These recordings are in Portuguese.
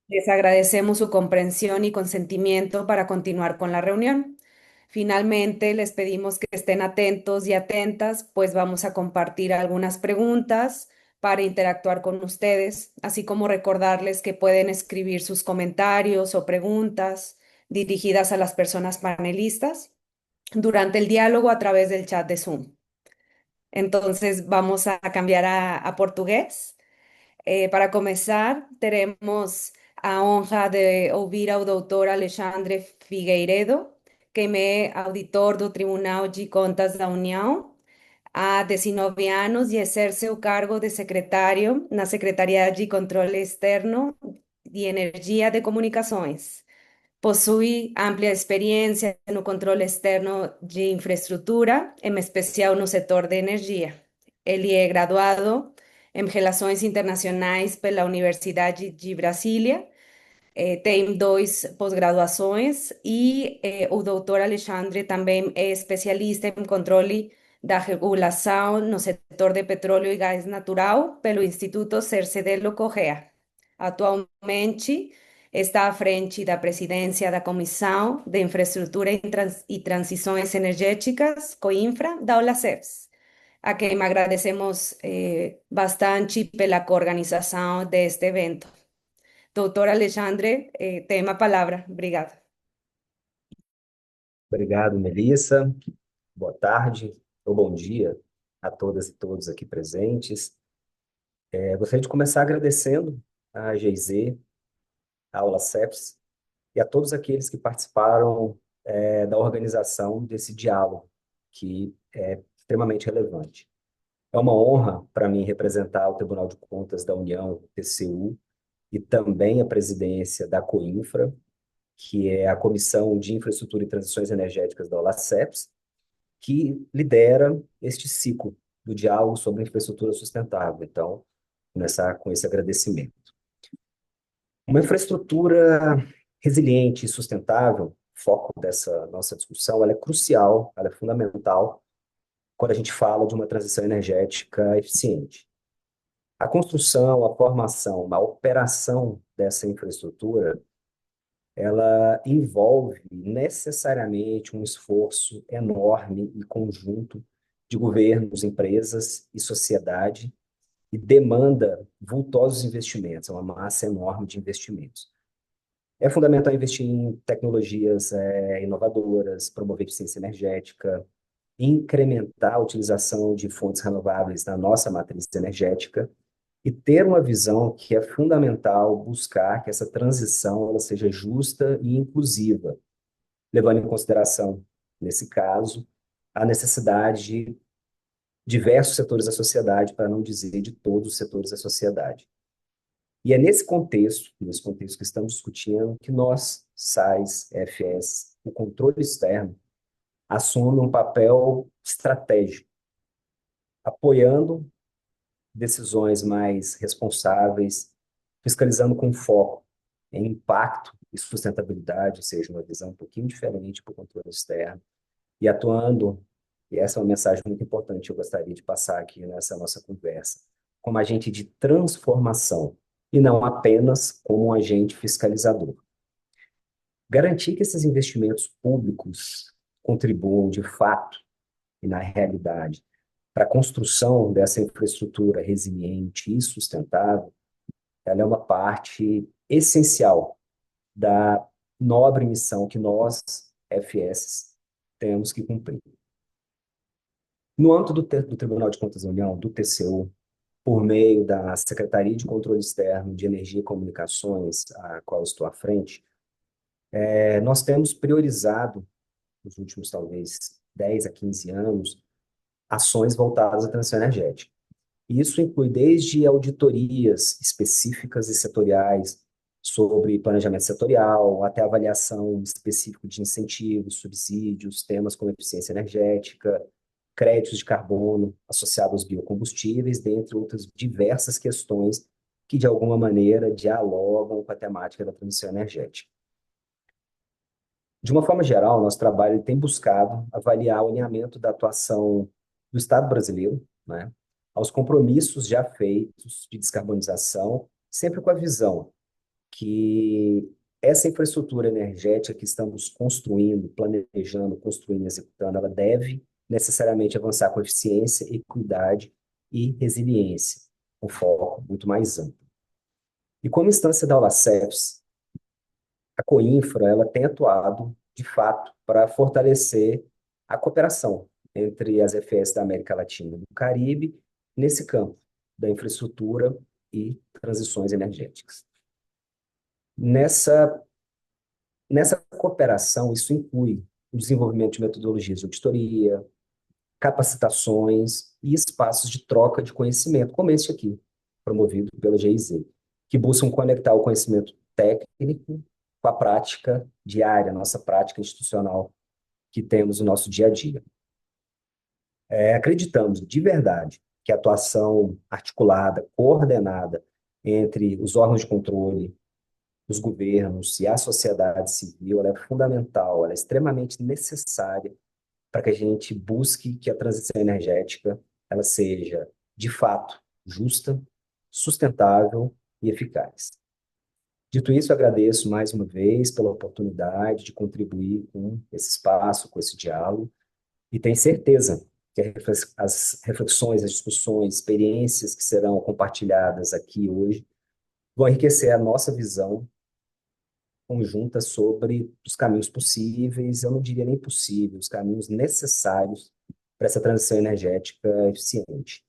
Les agradecemos su comprensión y consentimiento para continuar con la reunión. Finalmente, les pedimos que estén atentos y atentas, pues vamos a compartir algunas preguntas para interactuar con ustedes, así como recordarles que pueden escribir sus comentarios o preguntas dirigidas a las personas panelistas durante el diálogo a través del chat de Zoom. Entonces, vamos a cambiar a portugués. Para começar, teremos a honra de ouvir ao doutor Alexandre Figueiredo, que é auditor do Tribunal de Contas da União há 19 anos e exerce o cargo de secretário na Secretaria de Controle Externo de Energia de Comunicações. Possui ampla experiência no controle externo de infraestrutura, em especial no setor de energia. Ele é graduado em Relações Internacionais pela Universidade de Brasília, tem dois pós-graduações e o doutor Alexandre também é especialista em controle da regulação no setor de petróleo e gás natural pelo Instituto Cercedelo Correa. Atualmente está à frente da presidência da Comissão de Infraestrutura e Transições Energéticas, COINFRA, da OLACEPS, a quem agradecemos bastante pela coorganização deste evento. Doutor Alexandre, tem a palavra. Obrigada. Obrigado, Melissa. Boa tarde ou bom dia a todas e todos aqui presentes. Gostaria de começar agradecendo à GIZ, à Aula CEPS e a todos aqueles que participaram da organização desse diálogo, que é extremamente relevante. É uma honra para mim representar o Tribunal de Contas da União, TCU, e também a presidência da COINFRA, que é a Comissão de Infraestrutura e Transições Energéticas da OLACEPS, que lidera este ciclo do diálogo sobre infraestrutura sustentável. Então, começar com esse agradecimento. Uma infraestrutura resiliente e sustentável, foco dessa nossa discussão, ela é crucial, ela é fundamental quando a gente fala de uma transição energética eficiente. A construção, a formação, a operação dessa infraestrutura, ela envolve necessariamente um esforço enorme e conjunto de governos, empresas e sociedade, e demanda vultosos investimentos, é uma massa enorme de investimentos. É fundamental investir em tecnologias inovadoras, promover eficiência energética, incrementar a utilização de fontes renováveis na nossa matriz energética e ter uma visão que é fundamental buscar que essa transição ela seja justa e inclusiva, levando em consideração, nesse caso, a necessidade de diversos setores da sociedade, para não dizer de todos os setores da sociedade. E é nesse contexto que estamos discutindo, que nós, SAIS, FS, o controle externo, assume um papel estratégico, apoiando decisões mais responsáveis, fiscalizando com foco em impacto e sustentabilidade, ou seja, uma visão um pouquinho diferente para o controle externo, e atuando, e essa é uma mensagem muito importante que eu gostaria de passar aqui nessa nossa conversa, como agente de transformação, e não apenas como um agente fiscalizador. Garantir que esses investimentos públicos contribuam de fato e na realidade para a construção dessa infraestrutura resiliente e sustentável, ela é uma parte essencial da nobre missão que nós, FS, temos que cumprir. No âmbito do Tribunal de Contas da União, do TCU, por meio da Secretaria de Controle Externo de Energia e Comunicações, a qual estou à frente, nós temos priorizado, nos últimos, talvez, 10 a 15 anos, ações voltadas à transição energética. Isso inclui desde auditorias específicas e setoriais sobre planejamento setorial, até avaliação específica de incentivos, subsídios, temas como eficiência energética, créditos de carbono associados aos biocombustíveis, dentre outras diversas questões que, de alguma maneira, dialogam com a temática da transição energética. De uma forma geral, nosso trabalho tem buscado avaliar o alinhamento da atuação do Estado brasileiro, né, aos compromissos já feitos de descarbonização sempre com a visão que essa infraestrutura energética que estamos construindo, planejando, construindo, executando, ela deve necessariamente avançar com eficiência, equidade e resiliência, um foco muito mais amplo. E como instância da Olaceps, a Coinfra ela tem atuado, de fato, para fortalecer a cooperação entre as FS da América Latina e do Caribe nesse campo da infraestrutura e transições energéticas. Nessa Nessa cooperação, isso inclui o desenvolvimento de metodologias de auditoria, capacitações e espaços de troca de conhecimento, como este aqui, promovido pela GIZ, que buscam conectar o conhecimento técnico com a prática diária, nossa prática institucional que temos no nosso dia a dia. Acreditamos de verdade que a atuação articulada, coordenada entre os órgãos de controle, os governos e a sociedade civil, ela é fundamental, ela é extremamente necessária para que a gente busque que a transição energética ela seja, de fato, justa, sustentável e eficaz. Dito isso, eu agradeço mais uma vez pela oportunidade de contribuir com esse espaço, com esse diálogo, e tenho certeza que as reflexões, as discussões, experiências que serão compartilhadas aqui hoje vão enriquecer a nossa visão conjunta sobre os caminhos possíveis, eu não diria nem possíveis, os caminhos necessários para essa transição energética eficiente.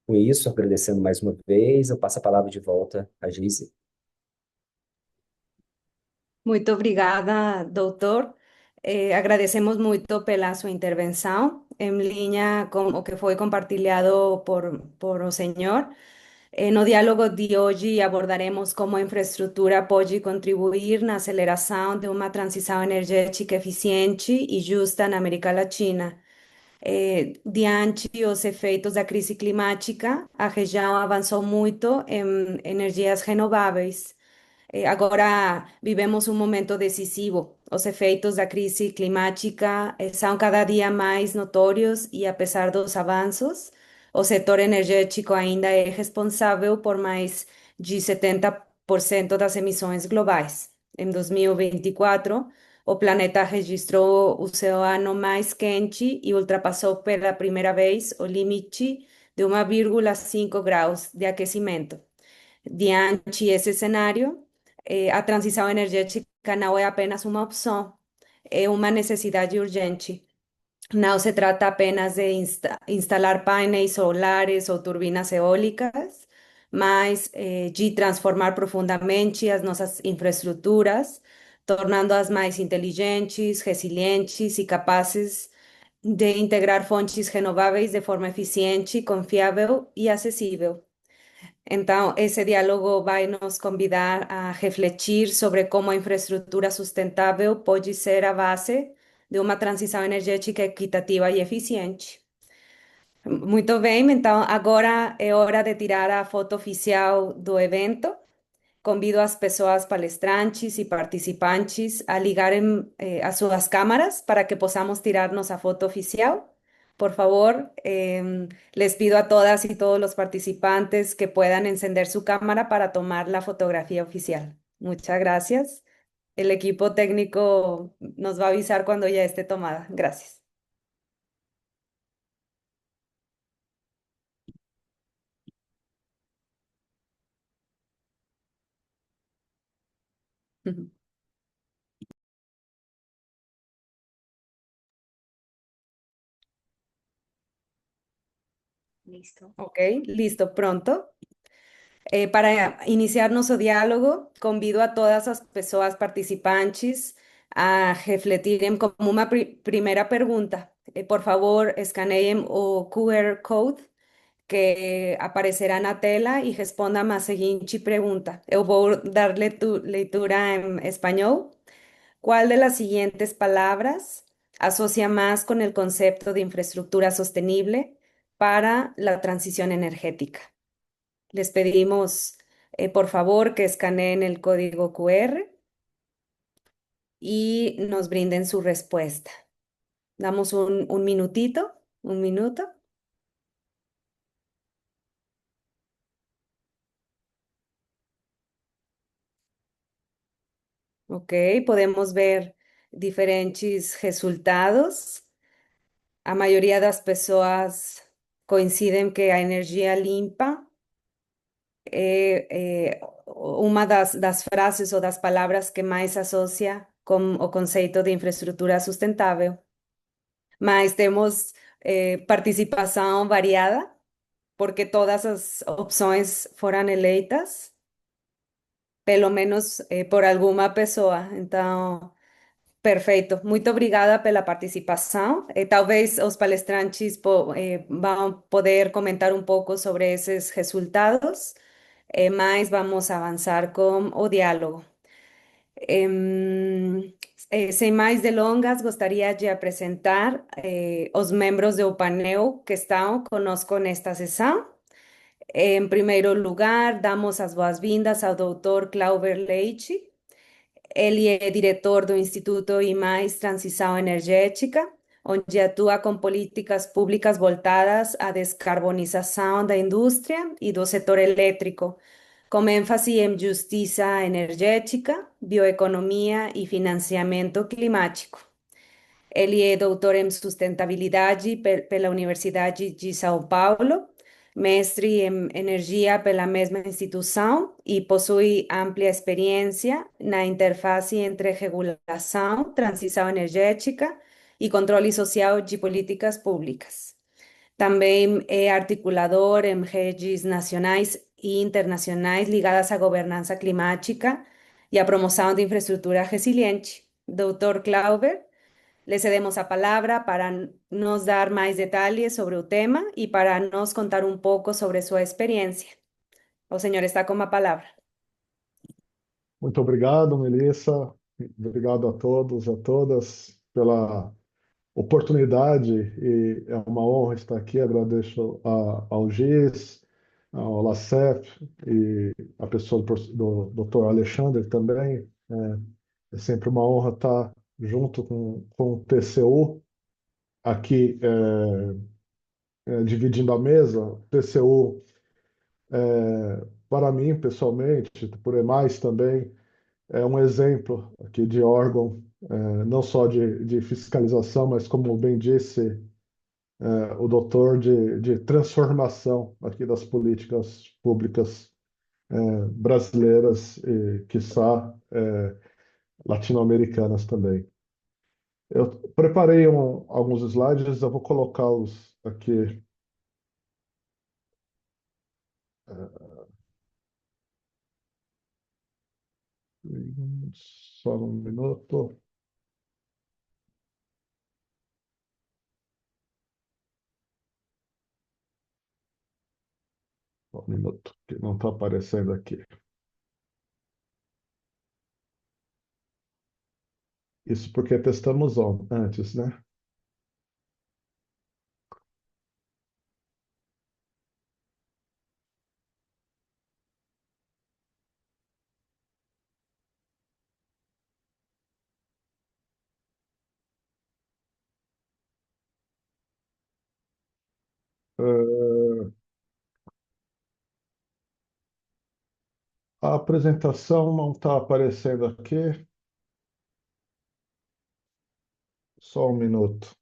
Com isso, agradecendo mais uma vez, eu passo a palavra de volta à Geise. Muito obrigada, doutor. Agradecemos muito pela sua intervenção, em linha com o que foi compartilhado por o senhor. No diálogo de hoje abordaremos como a infraestrutura pode contribuir na aceleração de uma transição energética eficiente e justa na América Latina. Diante os efeitos da crise climática, a região avançou muito em energias renováveis. Agora vivemos um momento decisivo. Os efeitos da crise climática são cada dia mais notórios e, apesar dos avanços, o setor energético ainda é responsável por mais de 70% das emissões globais. Em 2024, o planeta registrou o seu ano mais quente e ultrapassou pela primeira vez o limite de 1,5 graus de aquecimento. Diante esse cenário, a transição energética não é apenas uma opção, é uma necessidade urgente. Não se trata apenas de instalar painéis solares ou turbinas eólicas, mas de transformar profundamente as nossas infraestruturas, tornando-as mais inteligentes, resilientes e capazes de integrar fontes renováveis de forma eficiente, confiável e acessível. Então, esse diálogo vai nos convidar a refletir sobre como a infraestrutura sustentável pode ser a base de uma transição energética equitativa e eficiente. Muito bem, então agora é hora de tirar a foto oficial do evento. Convido as pessoas palestrantes e participantes a ligarem as suas câmaras para que possamos tirar nossa foto oficial. Por favor, les pido a todas y todos los participantes que puedan encender su cámara para tomar la fotografía oficial. Muchas gracias. El equipo técnico nos va a avisar cuando ya esté tomada. Gracias. Listo. Ok, listo, pronto. Para iniciar nosso diálogo, convido a todas as pessoas participantes a refletirem como uma primeira pergunta. Por favor, escaneiem o QR Code que aparecerá na tela e respondam a seguinte pergunta. Eu vou dar leitura em espanhol. ¿Cuál de las siguientes palabras asocia más con el concepto de infraestructura sostenible para la transición energética? Les pedimos, por favor, que escaneen el código QR y nos brinden su respuesta. Damos un minutito, un minuto. ¿ok? Podemos ver diferentes resultados. A maioria das pessoas coincidem que a energia limpa uma das frases ou das palavras que mais associa com o conceito de infraestrutura sustentável. Mas temos participação variada, porque todas as opções foram eleitas, pelo menos por alguma pessoa. Então, perfeito. Muito obrigada pela participação. Talvez os palestrantes vão poder comentar um pouco sobre esses resultados, mas vamos avançar com o diálogo. Em, Sem mais delongas, gostaria de apresentar os membros do painel que estão conosco nesta sessão. Em primeiro lugar, damos as boas-vindas ao Dr. Clauber Leite. Ele é diretor do Instituto IMAIS Transição Energética, onde atua com políticas públicas voltadas à descarbonização da indústria e do setor elétrico, com ênfase em justiça energética, bioeconomia e financiamento climático. Ele é doutor em sustentabilidade pela Universidade de São Paulo, mestre em energia pela mesma instituição e possui ampla experiência na interface entre regulação, transição energética e controle social de políticas públicas. Também é articulador em redes nacionais e internacionais ligadas à governança climática e à promoção de infraestrutura resiliente. Dr. Clauber, le cedemos a palavra para nos dar mais detalhes sobre o tema e para nos contar um pouco sobre sua experiência. O senhor está com a palavra. Muito obrigado, Melissa. Obrigado a todos, a todas pela oportunidade e é uma honra estar aqui. Agradeço ao GIS, ao LACEF e a pessoa do Dr. Alexandre também. É sempre uma honra estar junto com o TCU aqui, dividindo a mesa. O TCU, para mim, pessoalmente, por EMAIS também, é um exemplo aqui de órgão, não só de fiscalização, mas, como bem disse o doutor, de transformação aqui das políticas públicas brasileiras e, quiçá, latino-americanas também. Eu preparei alguns slides, eu vou colocá-los aqui. Só um minuto. Um minuto, que não está aparecendo aqui. Isso porque testamos antes, né? Eh, a apresentação não está aparecendo aqui. Só um minuto.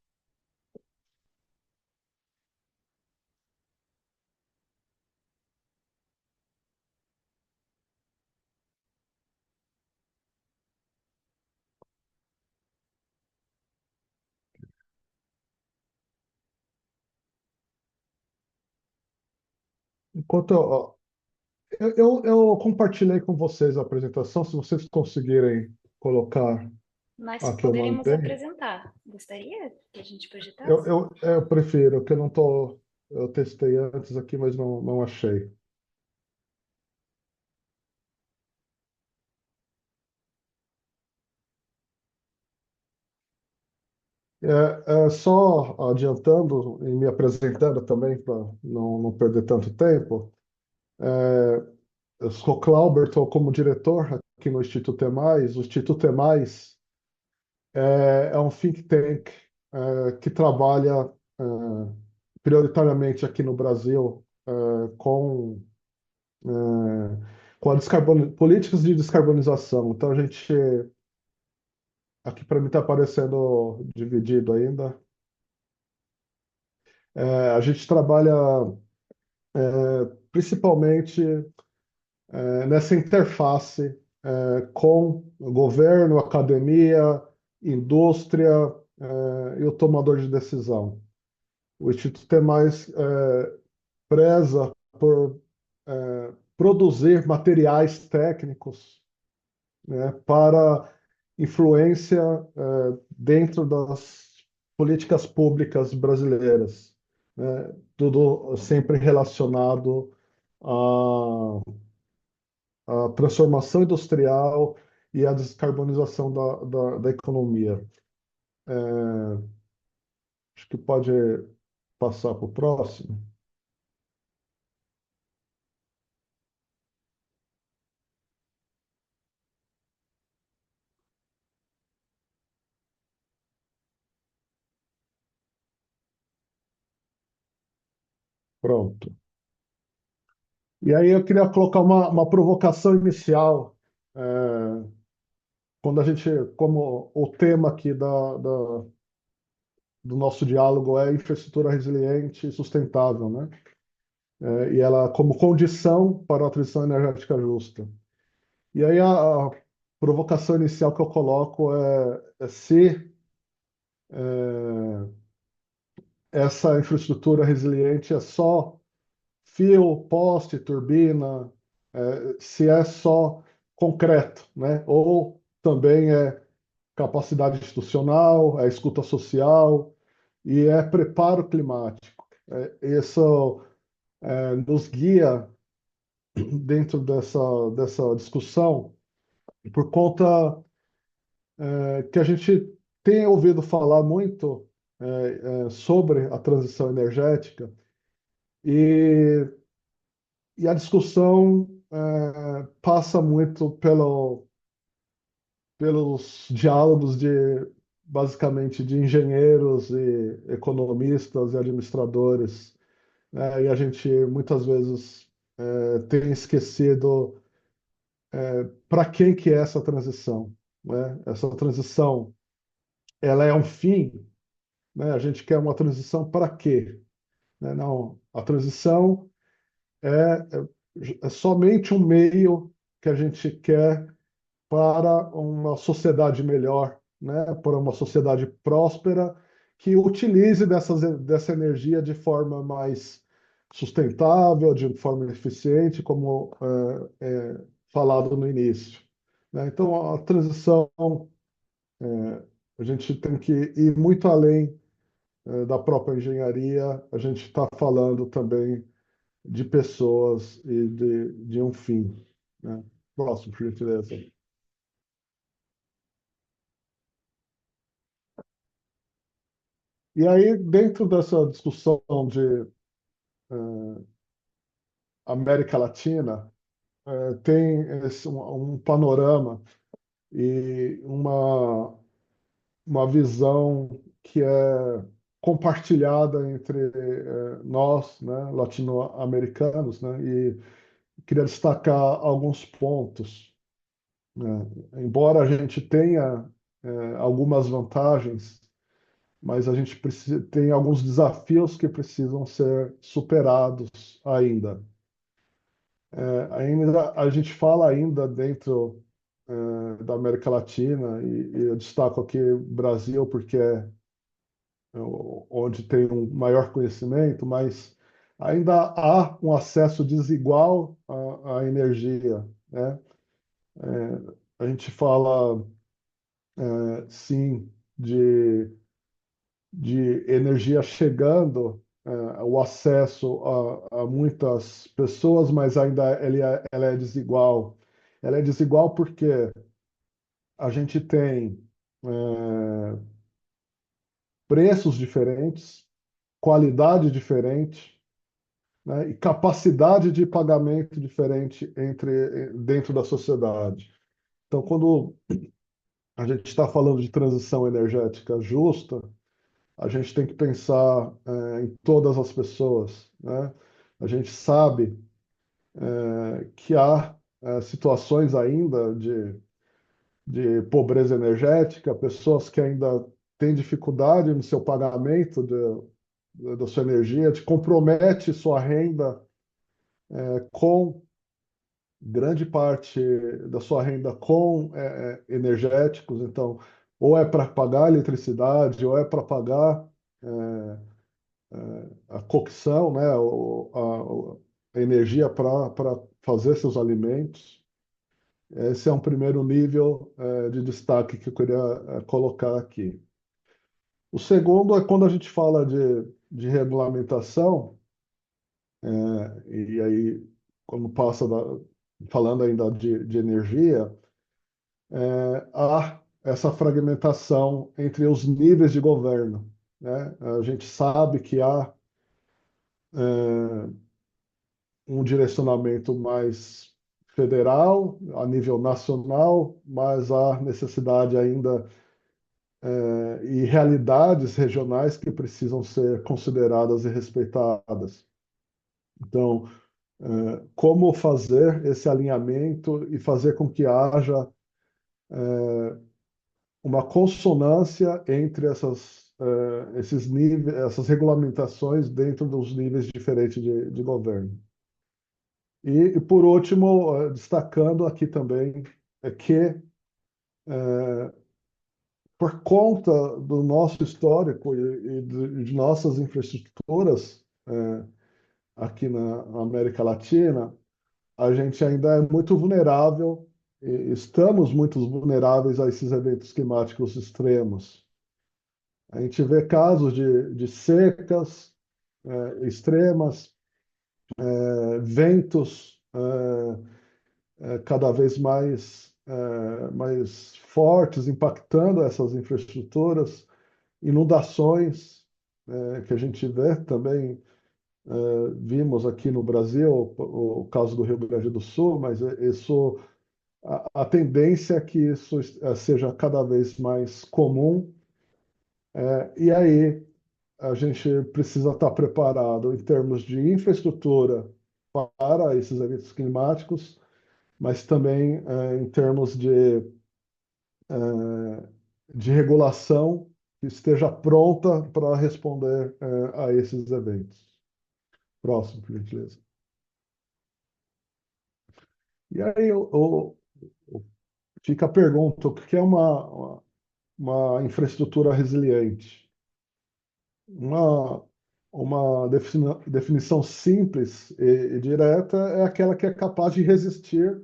Enquanto eu compartilhei com vocês a apresentação, se vocês conseguirem colocar Nós a que eu poderíamos mandei, apresentar. Gostaria que a gente projetasse? eu prefiro, que eu não tô, eu testei antes aqui, mas não achei. Só adiantando e me apresentando também, para não perder tanto tempo, eu sou Clauber, estou como diretor aqui no Instituto EMAIS. O Instituto EMAIS é um think tank que trabalha prioritariamente aqui no Brasil eh, com políticas de descarbonização. Então, a gente aqui para mim está aparecendo dividido ainda. A gente trabalha principalmente nessa interface com o governo, academia, indústria e o tomador de decisão. O Instituto é mais preza por produzir materiais técnicos, né, para influência dentro das políticas públicas brasileiras, né, tudo sempre relacionado à, à transformação industrial e à descarbonização da economia. É, acho que pode passar para o próximo. Pronto. E aí eu queria colocar uma provocação inicial, é, quando a gente, como o tema aqui do nosso diálogo é infraestrutura resiliente e sustentável, né? E ela como condição para a transição energética justa. E aí a provocação inicial que eu coloco é se essa infraestrutura resiliente é só fio, poste, turbina, se é só concreto, né? Ou também é capacidade institucional, é escuta social e é preparo climático. Isso nos guia dentro dessa discussão por conta que a gente tem ouvido falar muito sobre a transição energética e, e a discussão passa muito pelos diálogos de basicamente de engenheiros e economistas e administradores, né? E a gente muitas vezes tem esquecido para quem que é essa transição, né? Essa transição, ela é um fim, né? A gente quer uma transição para quê? Né? Não, a transição é somente um meio que a gente quer para uma sociedade melhor, né? Para uma sociedade próspera que utilize dessa energia de forma mais sustentável, de forma eficiente, como falado no início, né? Então, a transição, a gente tem que ir muito além da própria engenharia, a gente está falando também de pessoas e de um fim, né? Próximo, por gentileza. E aí, dentro dessa discussão de América Latina, tem um panorama e uma visão que é compartilhada entre nós, né, latino-americanos, né, e queria destacar alguns pontos, né. Embora a gente tenha algumas vantagens, mas a gente tem alguns desafios que precisam ser superados ainda. Ainda a gente fala ainda dentro da América Latina e eu destaco aqui o Brasil porque onde tem um maior conhecimento, mas ainda há um acesso desigual à energia, né? A gente fala sim de energia chegando, o acesso a muitas pessoas, mas ainda ela é desigual. Ela é desigual porque a gente tem preços diferentes, qualidade diferente, né, e capacidade de pagamento diferente dentro da sociedade. Então, quando a gente está falando de transição energética justa, a gente tem que pensar em todas as pessoas, né? A gente sabe que há situações ainda de pobreza energética, pessoas que ainda têm dificuldade no seu pagamento da sua energia, te compromete sua renda com grande parte da sua renda com energéticos, então, ou é para pagar a eletricidade, ou é para pagar é, a cocção, né, a energia para fazer seus alimentos. Esse é um primeiro nível de destaque que eu queria colocar aqui. O segundo é quando a gente fala de regulamentação, e aí, quando passa falando ainda de energia, há essa fragmentação entre os níveis de governo, né? A gente sabe que há um direcionamento mais federal, a nível nacional, mas há necessidade ainda e realidades regionais que precisam ser consideradas e respeitadas. Então, como fazer esse alinhamento e fazer com que haja uma consonância entre esses níveis, essas regulamentações dentro dos níveis diferentes de governo. E, por último, destacando aqui também que, por conta do nosso histórico e de nossas infraestruturas aqui na América Latina, a gente ainda é muito vulnerável, e estamos muito vulneráveis a esses eventos climáticos extremos. A gente vê casos de secas extremas, ventos cada vez mais fortes, impactando essas infraestruturas, inundações que a gente vê também. Vimos aqui no Brasil o caso do Rio Grande do Sul, mas a tendência é que isso seja cada vez mais comum. E aí a gente precisa estar preparado em termos de infraestrutura para esses eventos climáticos, mas também em termos de regulação que esteja pronta para responder a esses eventos. Próximo, por gentileza. E aí fica a pergunta, o que é uma infraestrutura resiliente? Uma definição simples e direta é aquela que é capaz de resistir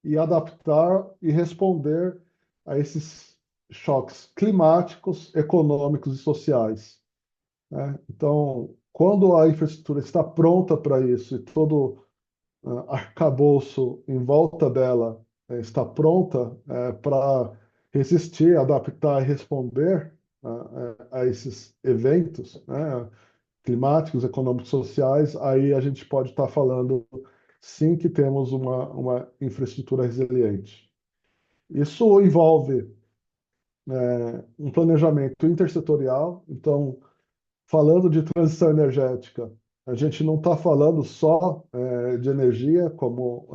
e adaptar e responder a esses choques climáticos, econômicos e sociais, né? Então, quando a infraestrutura está pronta para isso e todo arcabouço em volta dela está pronta para resistir, adaptar e responder a esses eventos, né, climáticos, econômicos, sociais, aí a gente pode estar falando sim que temos uma infraestrutura resiliente. Isso envolve um planejamento intersetorial. Então, falando de transição energética, a gente não está falando só de energia, como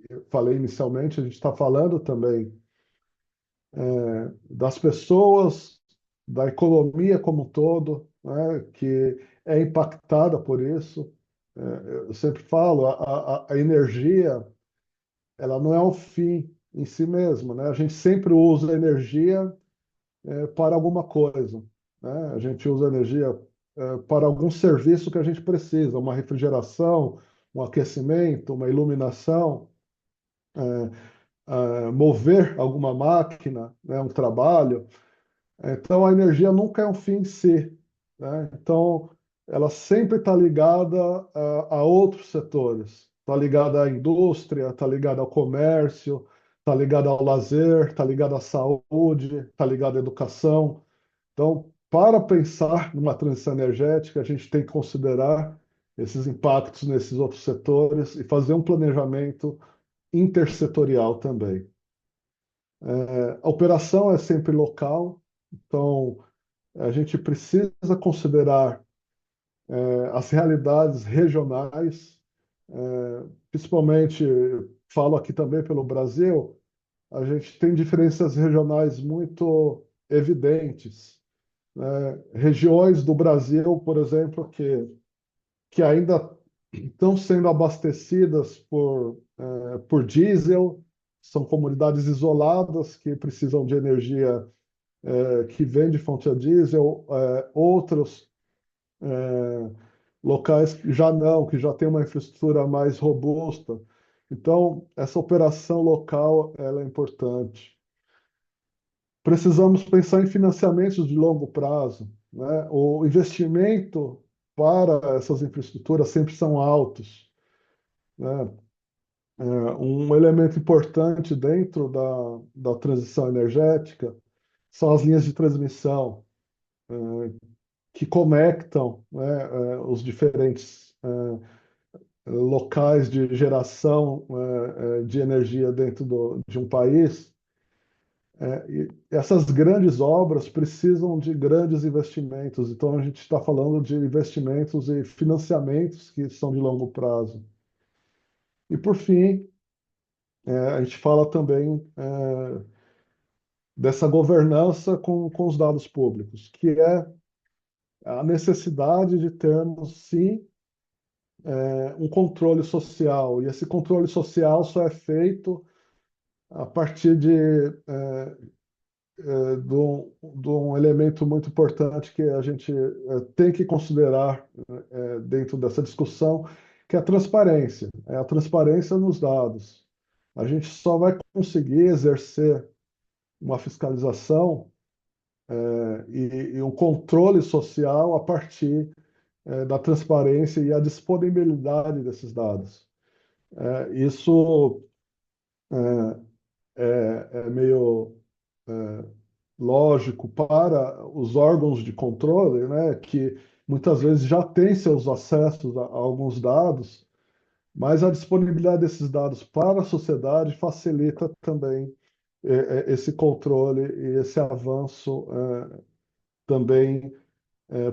eu falei inicialmente, a gente está falando também das pessoas, da economia como um todo, né, que é impactada por isso. Eu sempre falo, a energia, ela não é um fim em si mesma, né? A gente sempre usa energia para alguma coisa, né? A gente usa energia para algum serviço que a gente precisa, uma refrigeração, um aquecimento, uma iluminação, mover alguma máquina, né? Um trabalho. Então, a energia nunca é um fim em si, né? Então, ela sempre está ligada a outros setores. Está ligada à indústria, está ligada ao comércio, está ligada ao lazer, está ligada à saúde, está ligada à educação. Então, para pensar numa transição energética, a gente tem que considerar esses impactos nesses outros setores e fazer um planejamento intersetorial também. A operação é sempre local, então a gente precisa considerar as realidades regionais, principalmente, falo aqui também pelo Brasil, a gente tem diferenças regionais muito evidentes, né? Regiões do Brasil, por exemplo, que ainda estão sendo abastecidas por diesel, são comunidades isoladas que precisam de energia que vem de fonte a diesel, outros é, locais que já não, que já tem uma infraestrutura mais robusta. Então, essa operação local ela é importante. Precisamos pensar em financiamentos de longo prazo, né? O investimento para essas infraestruturas sempre são altos, né? Um elemento importante dentro da transição energética são as linhas de transmissão, que conectam, né, os diferentes locais de geração de energia dentro de um país. E essas grandes obras precisam de grandes investimentos, então a gente está falando de investimentos e financiamentos que são de longo prazo. E, por fim, a gente fala também dessa governança com os dados públicos, que é a necessidade de termos, sim, um controle social. E esse controle social só é feito a partir de um elemento muito importante que a gente tem que considerar dentro dessa discussão, que é a transparência. É a transparência nos dados. A gente só vai conseguir exercer uma fiscalização e um controle social a partir da transparência e a disponibilidade desses dados. Isso é meio é, lógico para os órgãos de controle, né, que muitas vezes já têm seus acessos a alguns dados, mas a disponibilidade desses dados para a sociedade facilita também esse controle e esse avanço também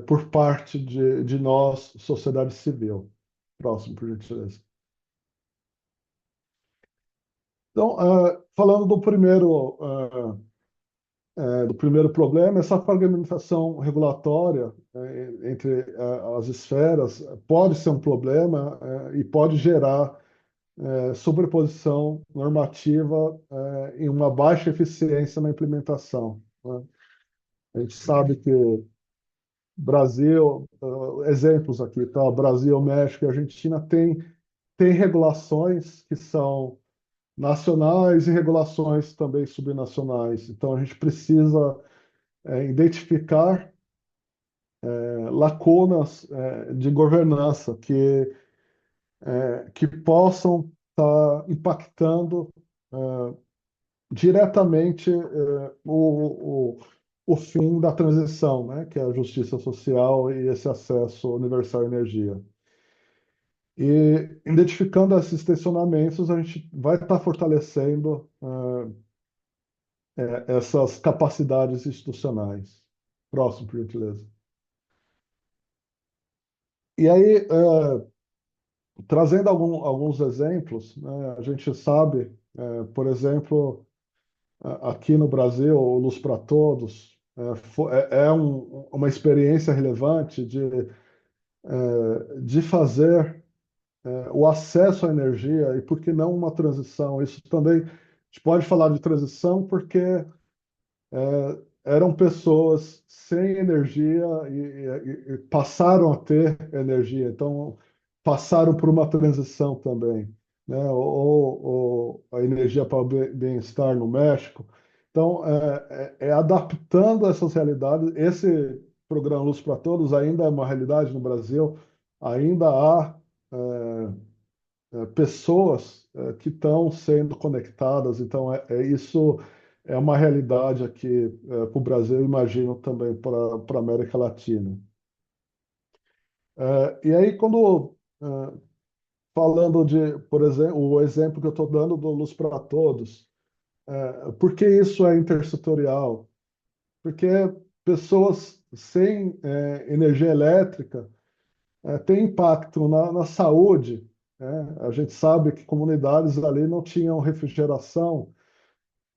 por parte de nós, sociedade civil. Próximo, por gentileza. Então, falando do primeiro problema, essa fragmentação regulatória entre as esferas pode ser um problema e pode gerar sobreposição normativa e uma baixa eficiência na implementação, né? A gente sabe que Brasil, exemplos aqui, tá? Brasil, México e Argentina tem regulações que são nacionais e regulações também subnacionais. Então, a gente precisa identificar lacunas de governança que possam estar impactando diretamente o fim da transição, né, que é a justiça social e esse acesso universal à energia. E identificando esses tensionamentos, a gente vai estar fortalecendo essas capacidades institucionais. Próximo, por gentileza. E aí, trazendo alguns exemplos, né, a gente sabe, por exemplo, aqui no Brasil, o Luz para Todos uma experiência relevante de fazer o acesso à energia e, por que não, uma transição. Isso também, a gente pode falar de transição porque eram pessoas sem energia e passaram a ter energia, então passaram por uma transição também, né? Ou a energia para o bem-estar no México. Então, adaptando essas realidades. Esse programa Luz para Todos ainda é uma realidade no Brasil, ainda há pessoas que estão sendo conectadas, então isso é uma realidade aqui para o Brasil, eu imagino também para a América Latina. E aí, quando falando de, por exemplo, o exemplo que eu estou dando do Luz para Todos, por que isso é intersetorial? Porque pessoas sem energia elétrica têm impacto na saúde, né? A gente sabe que comunidades ali não tinham refrigeração,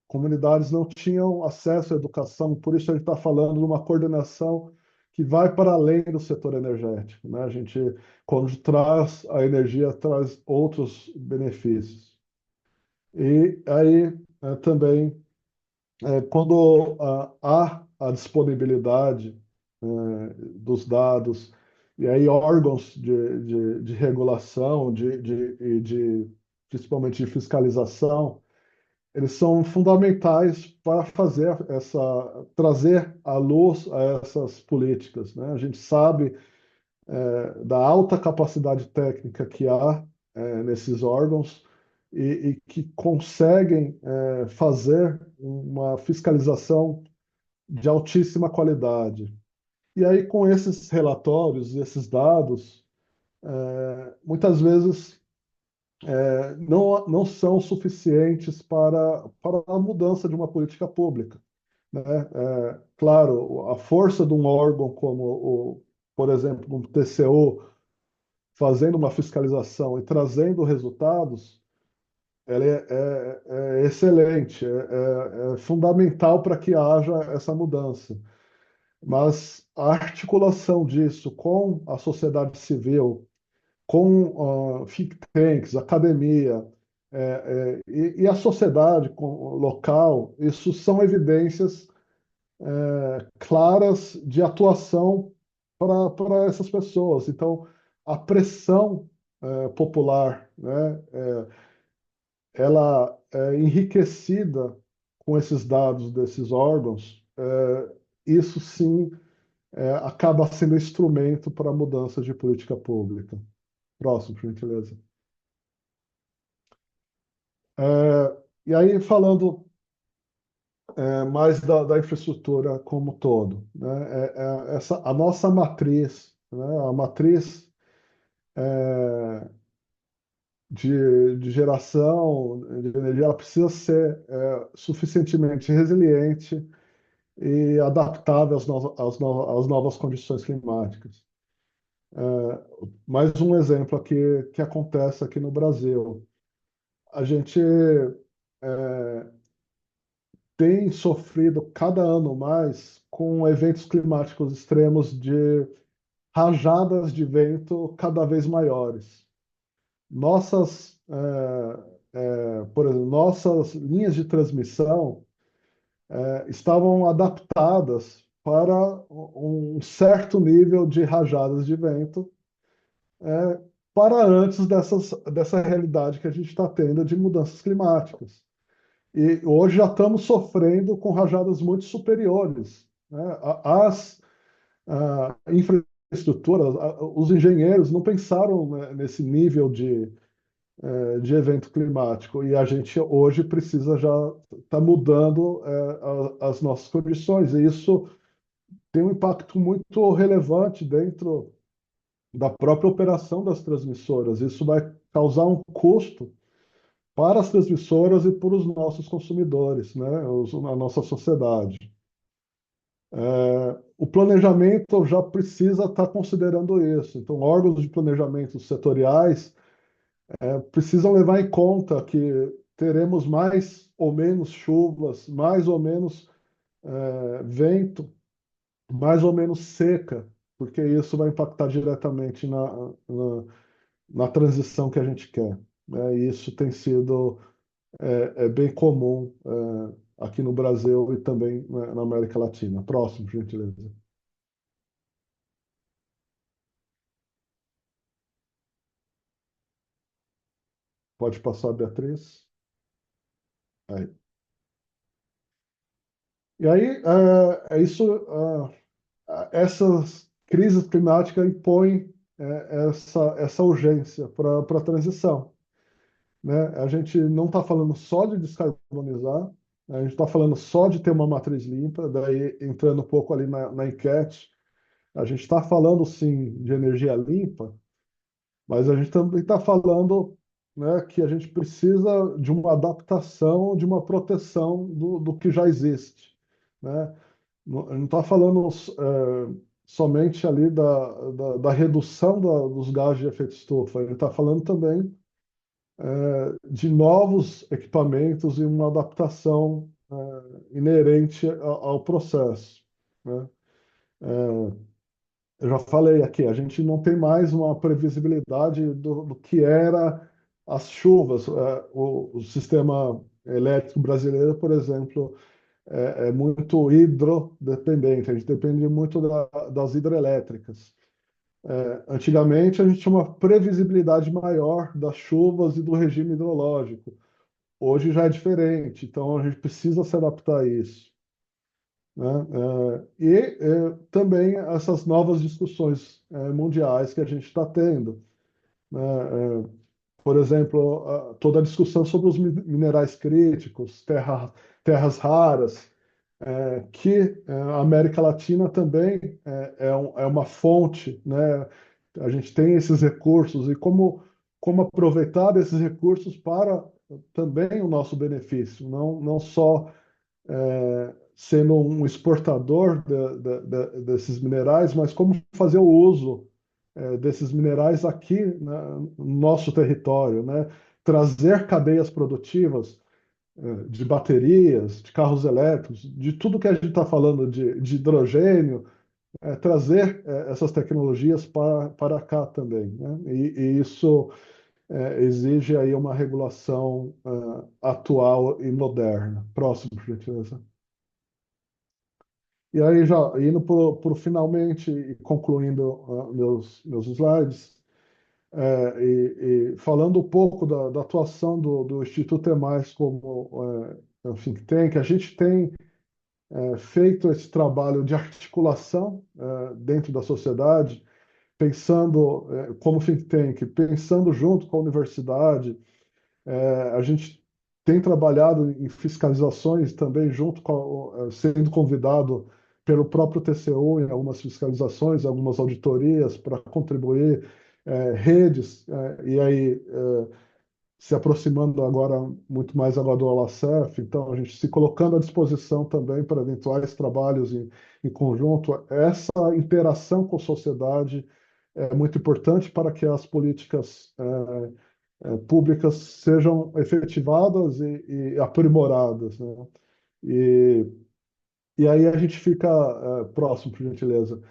comunidades não tinham acesso à educação, por isso a gente está falando de uma coordenação que vai para além do setor energético, né? A gente, quando traz a energia, traz outros benefícios. E aí também, quando há a disponibilidade dos dados, e aí órgãos de regulação, principalmente de fiscalização, eles são fundamentais para trazer à luz a essas políticas, né? A gente sabe da alta capacidade técnica que há nesses órgãos e que conseguem fazer uma fiscalização de altíssima qualidade. E aí, com esses relatórios e esses dados, muitas vezes não são suficientes para a mudança de uma política pública, né? Claro, a força de um órgão como, por exemplo, um TCU, fazendo uma fiscalização e trazendo resultados, ela é excelente, é fundamental para que haja essa mudança. Mas a articulação disso com a sociedade civil, com think tanks, academia, e a sociedade local, isso são evidências claras de atuação para essas pessoas. Então, a pressão popular, né, ela é enriquecida com esses dados desses órgãos, isso sim acaba sendo instrumento para mudanças de política pública. Próximo, por gentileza. E aí, falando mais da infraestrutura como um todo, né? A nossa matriz, né? A matriz de geração de energia, ela precisa ser suficientemente resiliente e adaptável às novas condições climáticas. Mais um exemplo aqui que acontece aqui no Brasil. A gente tem sofrido cada ano mais com eventos climáticos extremos de rajadas de vento cada vez maiores. Por exemplo, nossas linhas de transmissão estavam adaptadas para um certo nível de rajadas de vento para antes dessa realidade que a gente está tendo de mudanças climáticas. E hoje já estamos sofrendo com rajadas muito superiores, né? As infraestruturas, os engenheiros não pensaram, né, nesse nível de evento climático, e a gente hoje precisa já estar mudando as nossas condições, e isso tem um impacto muito relevante dentro da própria operação das transmissoras. Isso vai causar um custo para as transmissoras e para os nossos consumidores, né, a nossa sociedade. O planejamento já precisa estar considerando isso. Então, órgãos de planejamento setoriais precisam levar em conta que teremos mais ou menos chuvas, mais ou menos vento, mais ou menos seca, porque isso vai impactar diretamente na transição que a gente quer, né? E isso tem sido bem comum aqui no Brasil e também na América Latina. Próximo, por gentileza. Pode passar, Beatriz. Aí. E aí, essas crises climáticas impõem essa urgência para a transição, né? A gente não está falando só de descarbonizar, a gente está falando só de ter uma matriz limpa, daí entrando um pouco ali na enquete, a gente está falando sim de energia limpa, mas a gente também está falando, né, que a gente precisa de uma adaptação, de uma proteção do que já existe, né? Não está falando somente ali da redução dos gases de efeito estufa, ele está falando também de novos equipamentos e uma adaptação inerente ao processo, né? Eu já falei aqui, a gente não tem mais uma previsibilidade do que era as chuvas. O sistema elétrico brasileiro, por exemplo, é muito hidrodependente, a gente depende muito das hidrelétricas. Antigamente, a gente tinha uma previsibilidade maior das chuvas e do regime hidrológico. Hoje já é diferente, então a gente precisa se adaptar a isso, né? Também essas novas discussões mundiais que a gente está tendo, né? Por exemplo, toda a discussão sobre os minerais críticos, terras raras, que a América Latina também é uma fonte, né? A gente tem esses recursos e como aproveitar esses recursos para também o nosso benefício, não só sendo um exportador desses minerais, mas como fazer o uso desses minerais aqui, né, no nosso território, né? Trazer cadeias produtivas de baterias, de carros elétricos, de tudo que a gente está falando de hidrogênio, trazer essas tecnologias para cá também, né? E isso exige aí uma regulação atual e moderna. Próximo, por gentileza. E aí, já indo por finalmente e concluindo meus slides, e falando um pouco da atuação do Instituto EMAIS como um think tank, a gente tem feito esse trabalho de articulação dentro da sociedade, pensando como think tank, pensando junto com a universidade. A gente tem trabalhado em fiscalizações também junto sendo convidado pelo próprio TCU em algumas fiscalizações, algumas auditorias para contribuir, redes, e aí se aproximando agora muito mais agora do Olacef, então a gente se colocando à disposição também para eventuais trabalhos em conjunto. Essa interação com a sociedade é muito importante para que as políticas públicas sejam efetivadas e aprimoradas, né? E, e aí a gente fica próximo, por gentileza.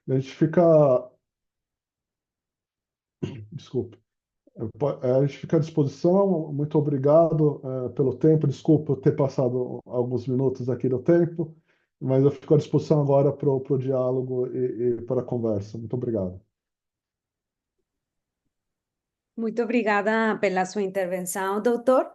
A gente fica, desculpe, a gente fica à disposição. Muito obrigado pelo tempo. Desculpa eu ter passado alguns minutos aqui do tempo, mas eu fico à disposição agora para o diálogo e para a conversa. Muito obrigado. Muito obrigada pela sua intervenção, doutor.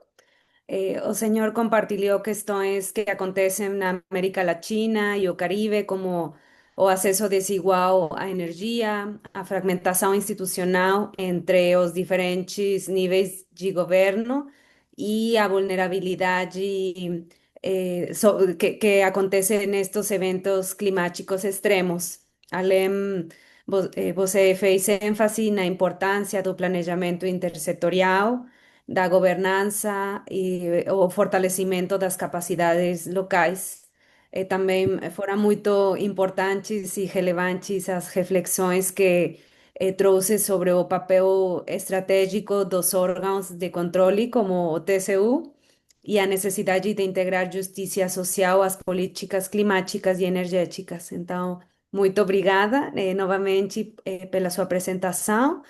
O senhor compartilhou questões que acontecem na América Latina e o Caribe, como o acesso desigual à energia, a fragmentação institucional entre os diferentes níveis de governo e a vulnerabilidade que acontece nestes eventos climáticos extremos. Além, você fez ênfase na importância do planejamento intersetorial, da governança e o fortalecimento das capacidades locais. Também foram muito importantes e relevantes as reflexões que trouxe sobre o papel estratégico dos órgãos de controle, como o TCU, e a necessidade de integrar justiça social às políticas climáticas e energéticas. Então, muito obrigada novamente pela sua apresentação.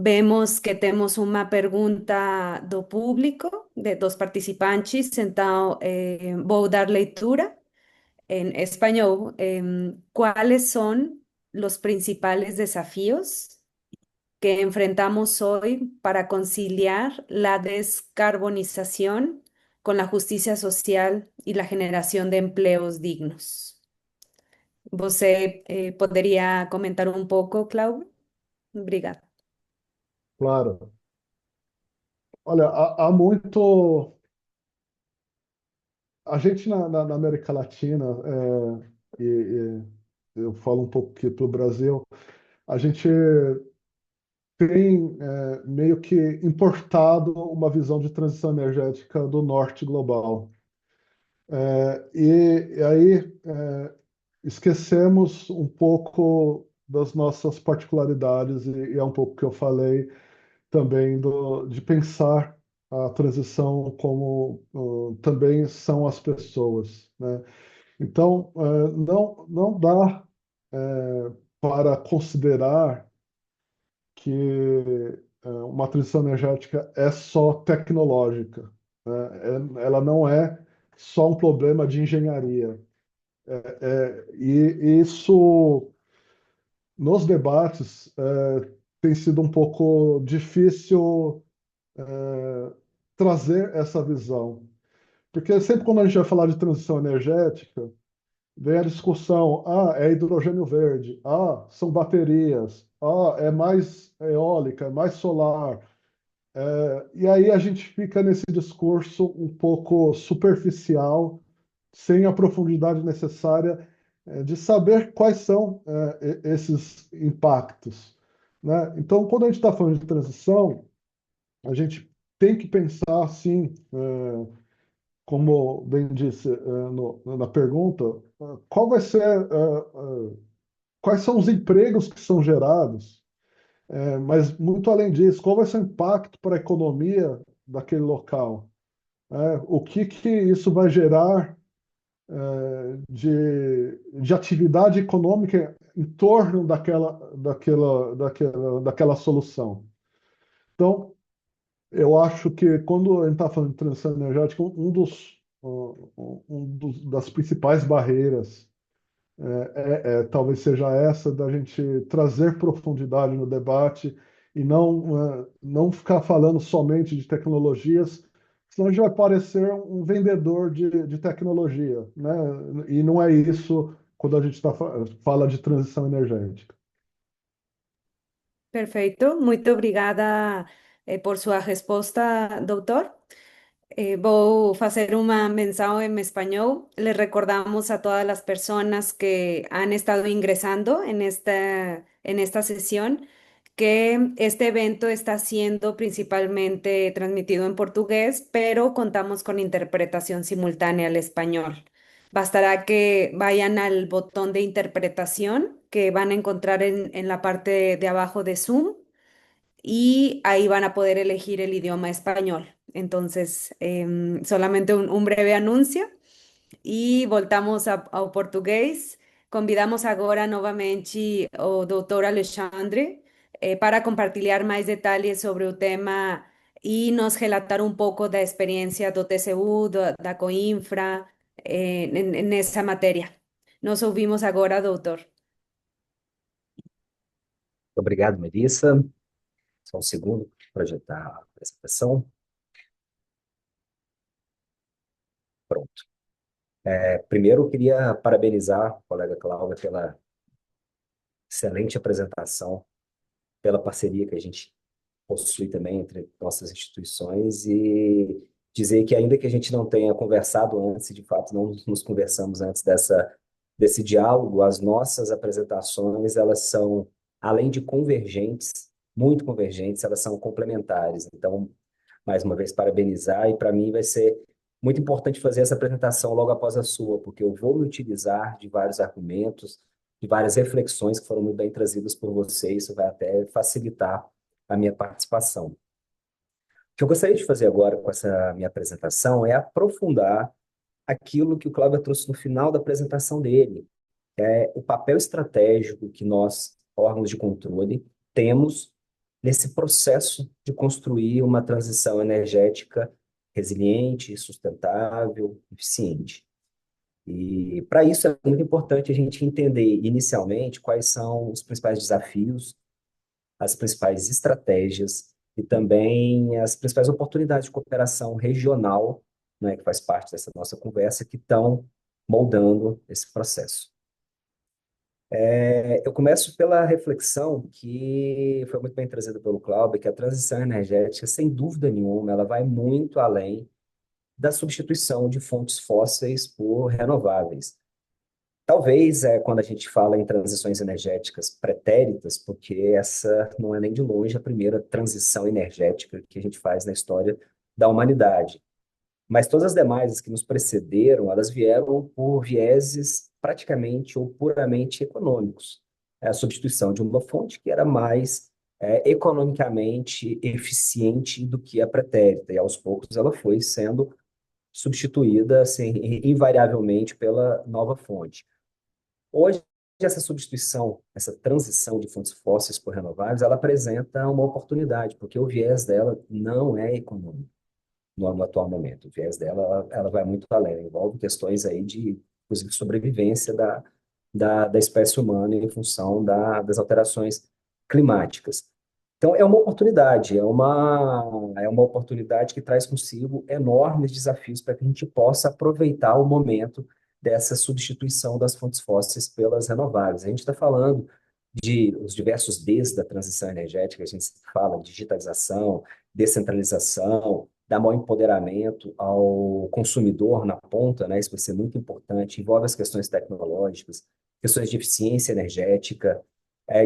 Vemos que temos uma pergunta do público, dos participantes, então vou dar leitura en español. ¿Cuáles son los principales desafíos que enfrentamos hoy para conciliar la descarbonización con la justicia social y la generación de empleos dignos? ¿Você poderia comentar um pouco, Cláudio? Obrigada. Claro. Olha, há muito. A gente na América Latina, eu falo um pouco aqui para o Brasil, a gente tem meio que importado uma visão de transição energética do norte global. E aí esquecemos um pouco das nossas particularidades, e é um pouco que eu falei também de pensar a transição como também são as pessoas, né? Então, não dá para considerar que uma transição energética é só tecnológica, né? Ela não é só um problema de engenharia. E isso, nos debates, tem sido um pouco difícil trazer essa visão. Porque sempre quando a gente vai falar de transição energética, vem a discussão, é hidrogênio verde, são baterias, é mais eólica, é mais solar. E aí a gente fica nesse discurso um pouco superficial, sem a profundidade necessária, de saber quais são, esses impactos, né? Então, quando a gente está falando de transição, a gente tem que pensar assim, como bem disse, na pergunta, qual vai ser, quais são os empregos que são gerados, mas muito além disso, qual vai ser o impacto para a economia daquele local? O que que isso vai gerar de atividade econômica em torno daquela solução? Então, eu acho que quando a gente está falando de transição energética, das principais barreiras talvez seja essa da gente trazer profundidade no debate e não ficar falando somente de tecnologias, senão a gente vai parecer um vendedor de tecnologia, né? E não é isso quando a gente fala de transição energética. Perfeito, muito obrigada por sua resposta, doutor. Voy a hacer una mensaje en español. Les recordamos a todas las personas que han estado ingresando en esta sesión que este evento está siendo principalmente transmitido en portugués, pero contamos con interpretación simultánea al español. Bastará que vayan al botón de interpretación que van a encontrar en la parte de abajo de Zoom y ahí van a poder elegir el idioma español. Entonces, solamente un breve anuncio e voltamos ao português. Convidamos agora novamente o doutor Alexandre para compartilhar mais detalhes sobre o tema e nos relatar um pouco da experiência do TCU, da Coinfra, nessa matéria. Nos ouvimos agora, doutor. Obrigado, Melissa. Só um segundo para projetar a apresentação. Pronto. Primeiro, eu queria parabenizar a colega Cláudia pela excelente apresentação, pela parceria que a gente possui também entre nossas instituições e dizer que ainda que a gente não tenha conversado antes, de fato não nos conversamos antes desse diálogo, as nossas apresentações, elas são, além de convergentes, muito convergentes, elas são complementares. Então, mais uma vez, parabenizar, e para mim vai ser muito importante fazer essa apresentação logo após a sua, porque eu vou me utilizar de vários argumentos, de várias reflexões que foram muito bem trazidas por você, isso vai até facilitar a minha participação. O que eu gostaria de fazer agora com essa minha apresentação é aprofundar aquilo que o Cláudio trouxe no final da apresentação dele, o papel estratégico que nós, órgãos de controle, temos nesse processo de construir uma transição energética resiliente, sustentável, eficiente. E para isso é muito importante a gente entender inicialmente quais são os principais desafios, as principais estratégias e também as principais oportunidades de cooperação regional, né, que faz parte dessa nossa conversa, que estão moldando esse processo. Eu começo pela reflexão que foi muito bem trazida pelo Cláudio, que a transição energética, sem dúvida nenhuma, ela vai muito além da substituição de fontes fósseis por renováveis. Talvez quando a gente fala em transições energéticas pretéritas, porque essa não é nem de longe a primeira transição energética que a gente faz na história da humanidade. Mas todas as demais que nos precederam, elas vieram por vieses praticamente ou puramente econômicos. É a substituição de uma fonte que era mais economicamente eficiente do que a pretérita, e aos poucos ela foi sendo substituída assim, invariavelmente pela nova fonte. Hoje, essa substituição, essa transição de fontes fósseis por renováveis, ela apresenta uma oportunidade, porque o viés dela não é econômico no atual momento. O viés dela, ela vai muito além, envolve questões aí de, inclusive, sobrevivência da espécie humana em função das alterações climáticas. Então, é uma oportunidade, é uma oportunidade que traz consigo enormes desafios para que a gente possa aproveitar o momento dessa substituição das fontes fósseis pelas renováveis. A gente está falando de os diversos Ds da transição energética, a gente fala digitalização, descentralização, dar maior empoderamento ao consumidor na ponta, né? Isso vai ser muito importante, envolve as questões tecnológicas, questões de eficiência energética,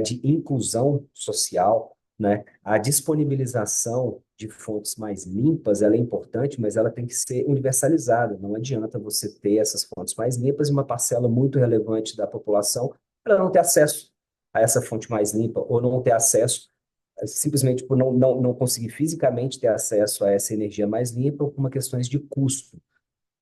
de inclusão social, né? A disponibilização de fontes mais limpas, ela é importante, mas ela tem que ser universalizada. Não adianta você ter essas fontes mais limpas e uma parcela muito relevante da população ela não ter acesso a essa fonte mais limpa ou não ter acesso simplesmente por não conseguir fisicamente ter acesso a essa energia mais limpa por uma questões de custo.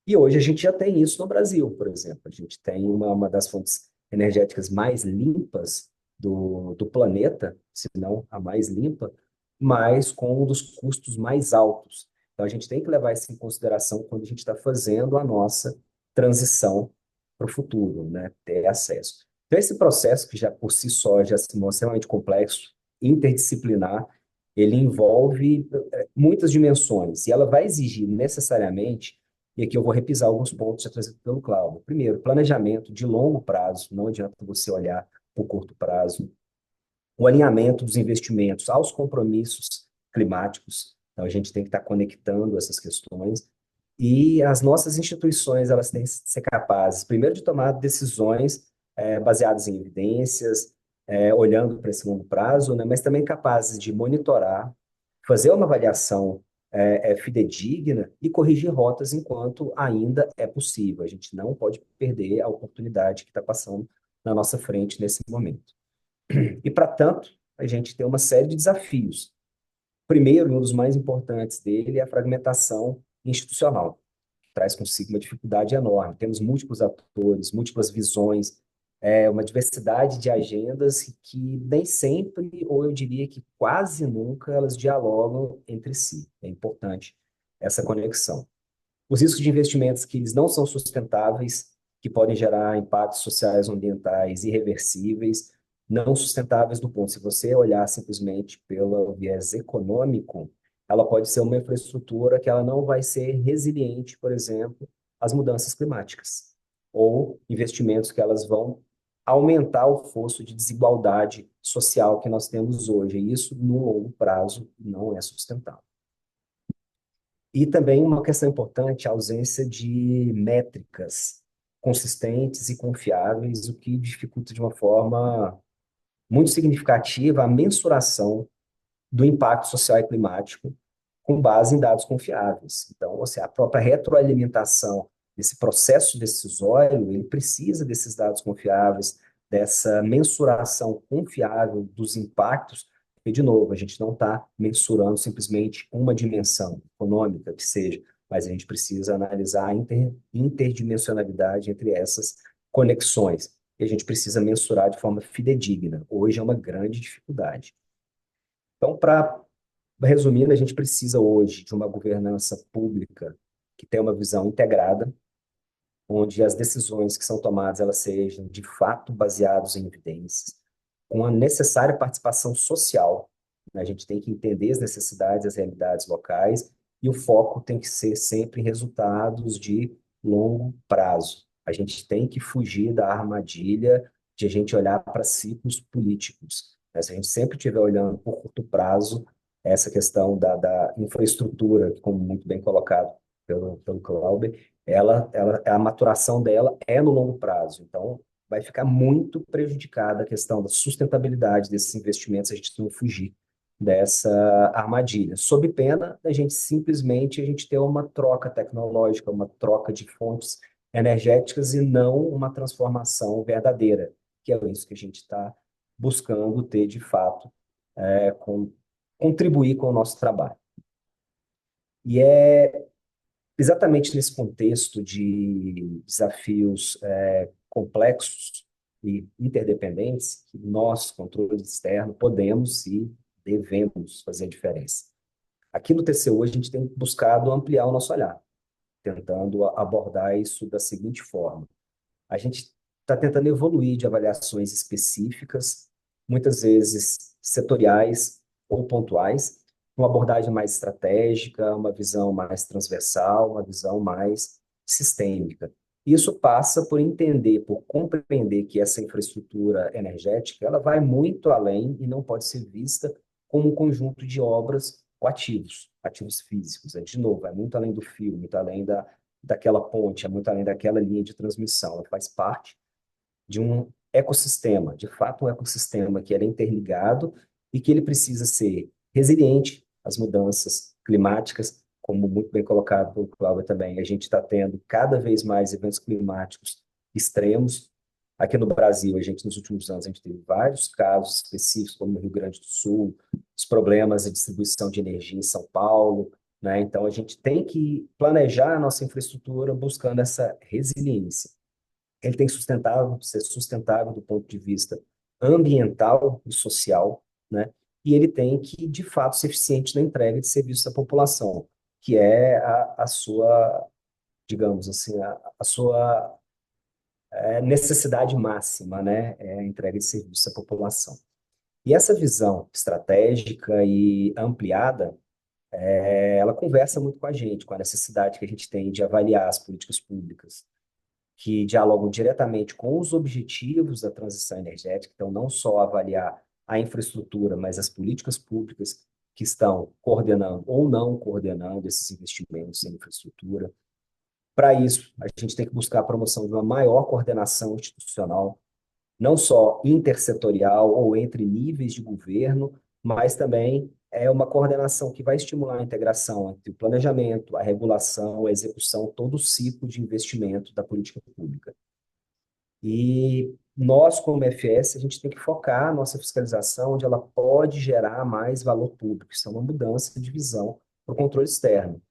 E hoje a gente já tem isso no Brasil, por exemplo. A gente tem uma das fontes energéticas mais limpas do planeta, se não a mais limpa, mas com um dos custos mais altos. Então a gente tem que levar isso em consideração quando a gente está fazendo a nossa transição para o futuro, né? Ter acesso. Então esse processo, que já por si só já se mostra extremamente complexo, interdisciplinar, ele envolve muitas dimensões e ela vai exigir necessariamente e aqui eu vou repisar alguns pontos já trazidos pelo Cláudio. Primeiro, planejamento de longo prazo, não adianta você olhar para o curto prazo. O alinhamento dos investimentos aos compromissos climáticos. Então, a gente tem que estar conectando essas questões. E as nossas instituições, elas têm que ser capazes, primeiro, de tomar decisões baseadas em evidências, olhando para esse longo prazo, né, mas também capazes de monitorar, fazer uma avaliação fidedigna e corrigir rotas enquanto ainda é possível. A gente não pode perder a oportunidade que está passando na nossa frente nesse momento. E, para tanto, a gente tem uma série de desafios. Primeiro, e um dos mais importantes dele é a fragmentação institucional, que traz consigo uma dificuldade enorme. Temos múltiplos atores, múltiplas visões, uma diversidade de agendas que nem sempre, ou eu diria que quase nunca, elas dialogam entre si. É importante essa conexão. Os riscos de investimentos que eles não são sustentáveis, que podem gerar impactos sociais ou ambientais irreversíveis, não sustentáveis do ponto. Se você olhar simplesmente pelo viés econômico, ela pode ser uma infraestrutura que ela não vai ser resiliente, por exemplo, às mudanças climáticas, ou investimentos que elas vão aumentar o fosso de desigualdade social que nós temos hoje. E isso, no longo prazo, não é sustentável. E também uma questão importante, a ausência de métricas consistentes e confiáveis, o que dificulta de uma forma muito significativa a mensuração do impacto social e climático com base em dados confiáveis. Então, a própria retroalimentação desse processo decisório, ele precisa desses dados confiáveis, dessa mensuração confiável dos impactos, e, de novo, a gente não está mensurando simplesmente uma dimensão econômica que seja, mas a gente precisa analisar a interdimensionalidade entre essas conexões. E a gente precisa mensurar de forma fidedigna. Hoje é uma grande dificuldade. Então, para resumindo, a gente precisa hoje de uma governança pública que tenha uma visão integrada, onde as decisões que são tomadas elas sejam de fato baseadas em evidências, com a necessária participação social. A gente tem que entender as necessidades, as realidades locais, e o foco tem que ser sempre em resultados de longo prazo. A gente tem que fugir da armadilha de a gente olhar para ciclos políticos. Se a gente sempre estiver olhando por curto prazo, essa questão da infraestrutura, como muito bem colocado pelo Clauber, a maturação dela é no longo prazo. Então, vai ficar muito prejudicada a questão da sustentabilidade desses investimentos, a gente não fugir dessa armadilha, sob pena da gente simplesmente a gente ter uma troca tecnológica, uma troca de fontes energéticas e não uma transformação verdadeira, que é isso que a gente está buscando ter de fato contribuir com o nosso trabalho. E é exatamente nesse contexto de desafios complexos e interdependentes que nós, controle externo, podemos e devemos fazer a diferença. Aqui no TCU, a gente tem buscado ampliar o nosso olhar, tentando abordar isso da seguinte forma. A gente está tentando evoluir de avaliações específicas, muitas vezes setoriais ou pontuais, uma abordagem mais estratégica, uma visão mais transversal, uma visão mais sistêmica. Isso passa por entender, por compreender que essa infraestrutura energética ela vai muito além e não pode ser vista como um conjunto de obras ou ativos físicos. De novo, é muito além do fio, muito além daquela ponte, é muito além daquela linha de transmissão. Ela faz parte de um ecossistema, de fato um ecossistema que é interligado e que ele precisa ser resiliente às mudanças climáticas, como muito bem colocado pelo Cláudio também. A gente está tendo cada vez mais eventos climáticos extremos. Aqui no Brasil, nos últimos anos, a gente teve vários casos específicos, como no Rio Grande do Sul, os problemas de distribuição de energia em São Paulo, né? Então, a gente tem que planejar a nossa infraestrutura buscando essa resiliência. Ele tem que ser sustentável do ponto de vista ambiental e social, né? E ele tem que, de fato, ser eficiente na entrega de serviços à população, que é a sua, digamos assim, a sua necessidade máxima, né? É a entrega de serviços à população. E essa visão estratégica e ampliada, ela conversa muito com a gente, com a necessidade que a gente tem de avaliar as políticas públicas, que dialogam diretamente com os objetivos da transição energética, então não só avaliar a infraestrutura, mas as políticas públicas que estão coordenando ou não coordenando esses investimentos em infraestrutura. Para isso, a gente tem que buscar a promoção de uma maior coordenação institucional, não só intersetorial ou entre níveis de governo, mas também é uma coordenação que vai estimular a integração entre o planejamento, a regulação, a execução, todo o ciclo de investimento da política pública. E nós, como FS, a gente tem que focar a nossa fiscalização onde ela pode gerar mais valor público. Isso é uma mudança de visão para o controle externo,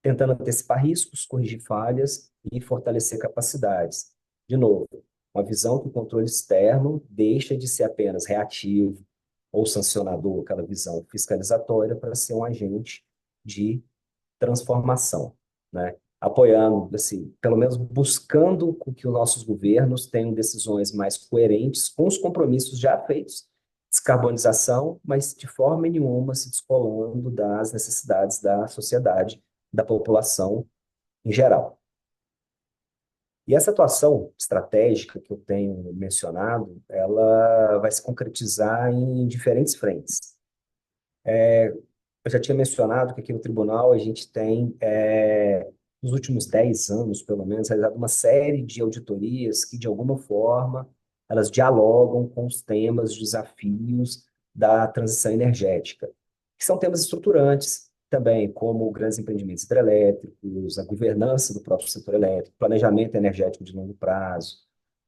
tentando antecipar riscos, corrigir falhas e fortalecer capacidades. De novo, uma visão que o controle externo deixa de ser apenas reativo ou sancionador, aquela visão fiscalizatória, para ser um agente de transformação, né? Apoiando, assim, pelo menos buscando que os nossos governos tenham decisões mais coerentes com os compromissos já feitos, descarbonização, mas de forma nenhuma se descolando das necessidades da sociedade, da população em geral. E essa atuação estratégica que eu tenho mencionado, ela vai se concretizar em diferentes frentes. Eu já tinha mencionado que aqui no tribunal a gente tem, nos últimos 10 anos, pelo menos, realizado uma série de auditorias que, de alguma forma, elas dialogam com os temas, desafios da transição energética, que são temas estruturantes também, como grandes empreendimentos hidrelétricos, a governança do próprio setor elétrico, planejamento energético de longo prazo,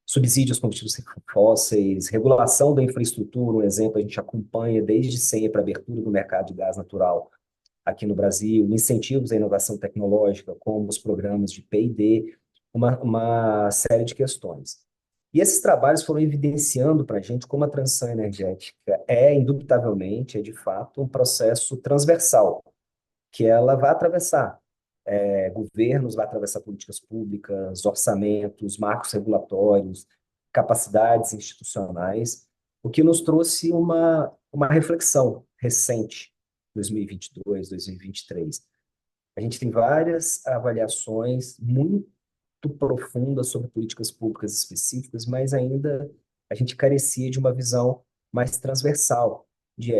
subsídios aos combustíveis fósseis, regulação da infraestrutura, um exemplo, a gente acompanha desde sempre a abertura do mercado de gás natural aqui no Brasil, incentivos à inovação tecnológica, como os programas de P&D, uma série de questões. E esses trabalhos foram evidenciando para a gente como a transição energética indubitavelmente, de fato, um processo transversal, que ela vai atravessar governos, vai atravessar políticas públicas, orçamentos, marcos regulatórios, capacidades institucionais, o que nos trouxe uma reflexão recente, 2022, 2023. A gente tem várias avaliações muito profundas sobre políticas públicas específicas, mas ainda a gente carecia de uma visão mais transversal, de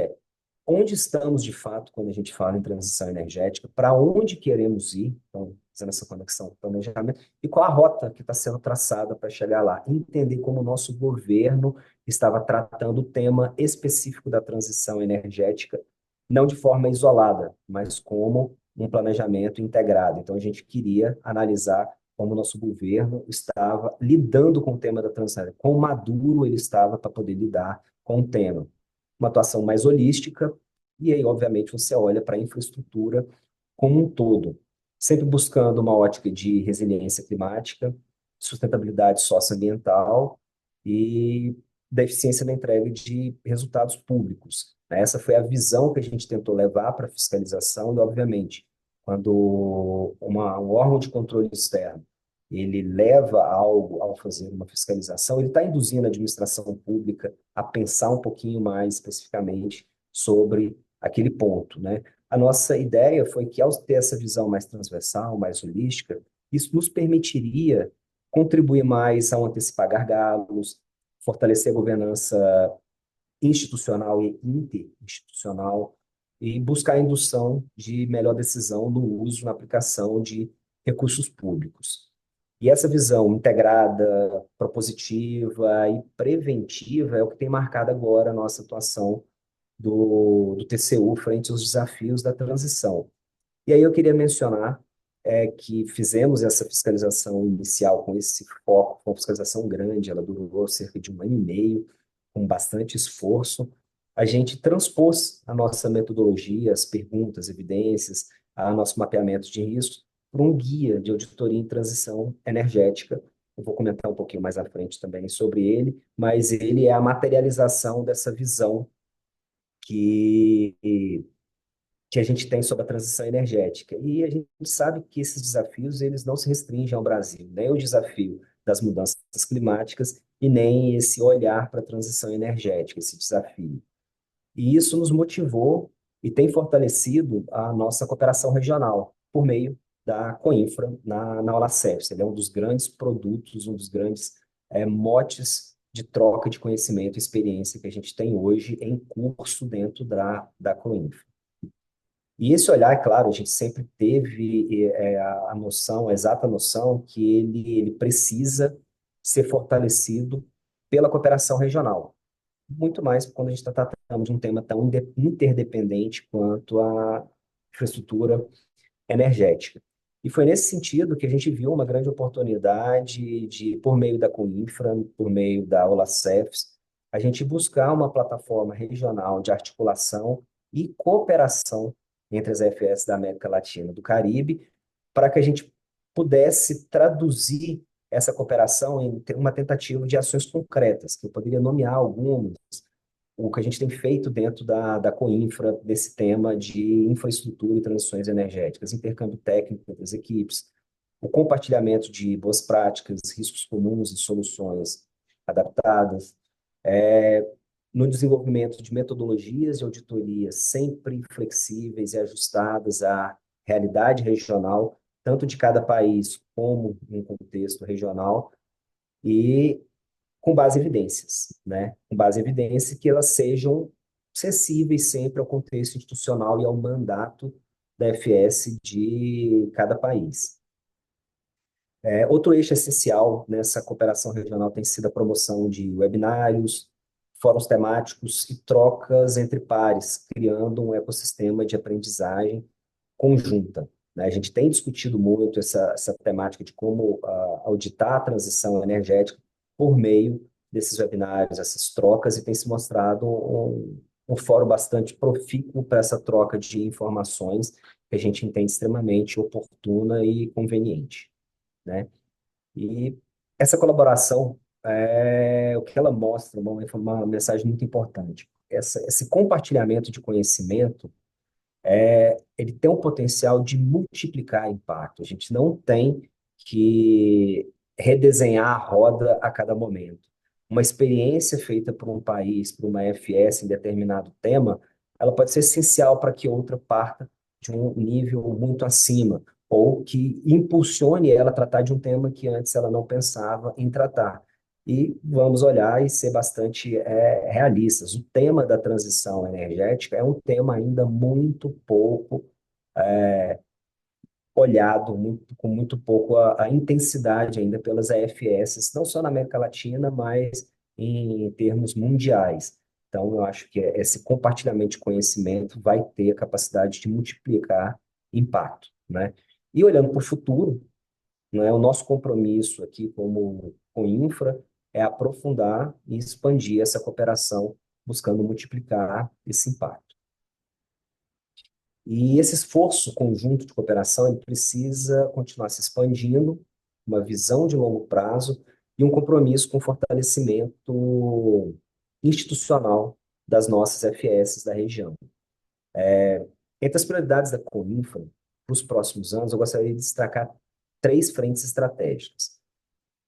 onde estamos de fato quando a gente fala em transição energética, para onde queremos ir, então, fazendo essa conexão com o planejamento, e qual a rota que está sendo traçada para chegar lá. Entender como o nosso governo estava tratando o tema específico da transição energética, não de forma isolada, mas como um planejamento integrado. Então, a gente queria analisar como o nosso governo estava lidando com o tema da transição, quão maduro ele estava para poder lidar com o tema. uma atuação mais holística, e aí, obviamente, você olha para a infraestrutura como um todo, sempre buscando uma ótica de resiliência climática, sustentabilidade socioambiental e da eficiência na entrega de resultados públicos. Essa foi a visão que a gente tentou levar para a fiscalização e, obviamente, quando um órgão de controle externo ele leva algo ao fazer uma fiscalização, ele está induzindo a administração pública a pensar um pouquinho mais especificamente sobre aquele ponto, né? A nossa ideia foi que, ao ter essa visão mais transversal, mais holística, isso nos permitiria contribuir mais ao antecipar gargalos, fortalecer a governança institucional e interinstitucional e buscar a indução de melhor decisão no uso, na aplicação de recursos públicos. E essa visão integrada, propositiva e preventiva é o que tem marcado agora a nossa atuação do TCU frente aos desafios da transição. E aí eu queria mencionar que fizemos essa fiscalização inicial com esse foco, com uma fiscalização grande, ela durou cerca de 1 ano e meio, com bastante esforço. A gente transpôs a nossa metodologia, as perguntas, evidências, a nosso mapeamento de riscos, para um guia de auditoria em transição energética. Eu vou comentar um pouquinho mais à frente também sobre ele, mas ele é a materialização dessa visão que que a gente tem sobre a transição energética. E a gente sabe que esses desafios eles não se restringem ao Brasil, nem o desafio das mudanças climáticas e nem esse olhar para a transição energética, esse desafio. E isso nos motivou e tem fortalecido a nossa cooperação regional por meio da Coinfra na Olacefs. Ele é um dos grandes produtos, um dos grandes motes de troca de conhecimento e experiência que a gente tem hoje em curso dentro da Coinfra. E esse olhar, é claro, a gente sempre teve a noção, a exata noção que ele precisa ser fortalecido pela cooperação regional. Muito mais quando a gente está tratando de um tema tão interdependente quanto a infraestrutura energética. E foi nesse sentido que a gente viu uma grande oportunidade de, por meio da Coinfra, por meio da Olacefs, a gente buscar uma plataforma regional de articulação e cooperação entre as AFS da América Latina e do Caribe, para que a gente pudesse traduzir essa cooperação em uma tentativa de ações concretas, que eu poderia nomear algumas, o que a gente tem feito dentro da Coinfra, desse tema de infraestrutura e transições energéticas, intercâmbio técnico entre as equipes, o compartilhamento de boas práticas, riscos comuns e soluções adaptadas, no desenvolvimento de metodologias de auditoria sempre flexíveis e ajustadas à realidade regional, tanto de cada país como em contexto regional, e com base em evidências, né? Com base em evidências que elas sejam acessíveis sempre ao contexto institucional e ao mandato da FS de cada país. Outro eixo essencial nessa cooperação regional tem sido a promoção de webinários, fóruns temáticos e trocas entre pares, criando um ecossistema de aprendizagem conjunta, né? A gente tem discutido muito essa temática de como auditar a transição energética por meio desses webinários, essas trocas, e tem se mostrado um fórum bastante profícuo para essa troca de informações que a gente entende extremamente oportuna e conveniente, né? E essa colaboração, o que ela mostra, uma mensagem muito importante. Esse compartilhamento de conhecimento, ele tem um potencial de multiplicar impacto. A gente não tem que redesenhar a roda a cada momento. Uma experiência feita por um país, por uma FS em determinado tema, ela pode ser essencial para que outra parta de um nível muito acima, ou que impulsione ela a tratar de um tema que antes ela não pensava em tratar. E vamos olhar e ser bastante realistas. O tema da transição energética é um tema ainda muito pouco olhado, com muito pouco a intensidade ainda pelas AFS, não só na América Latina, mas em termos mundiais. Então, eu acho que esse compartilhamento de conhecimento vai ter a capacidade de multiplicar impacto, né? E olhando para o futuro, né, o nosso compromisso aqui como com Infra é aprofundar e expandir essa cooperação buscando multiplicar esse impacto. E esse esforço conjunto de cooperação ele precisa continuar se expandindo, uma visão de longo prazo e um compromisso com o fortalecimento institucional das nossas FS da região. Entre as prioridades da Coinfra para os próximos anos, eu gostaria de destacar três frentes estratégicas.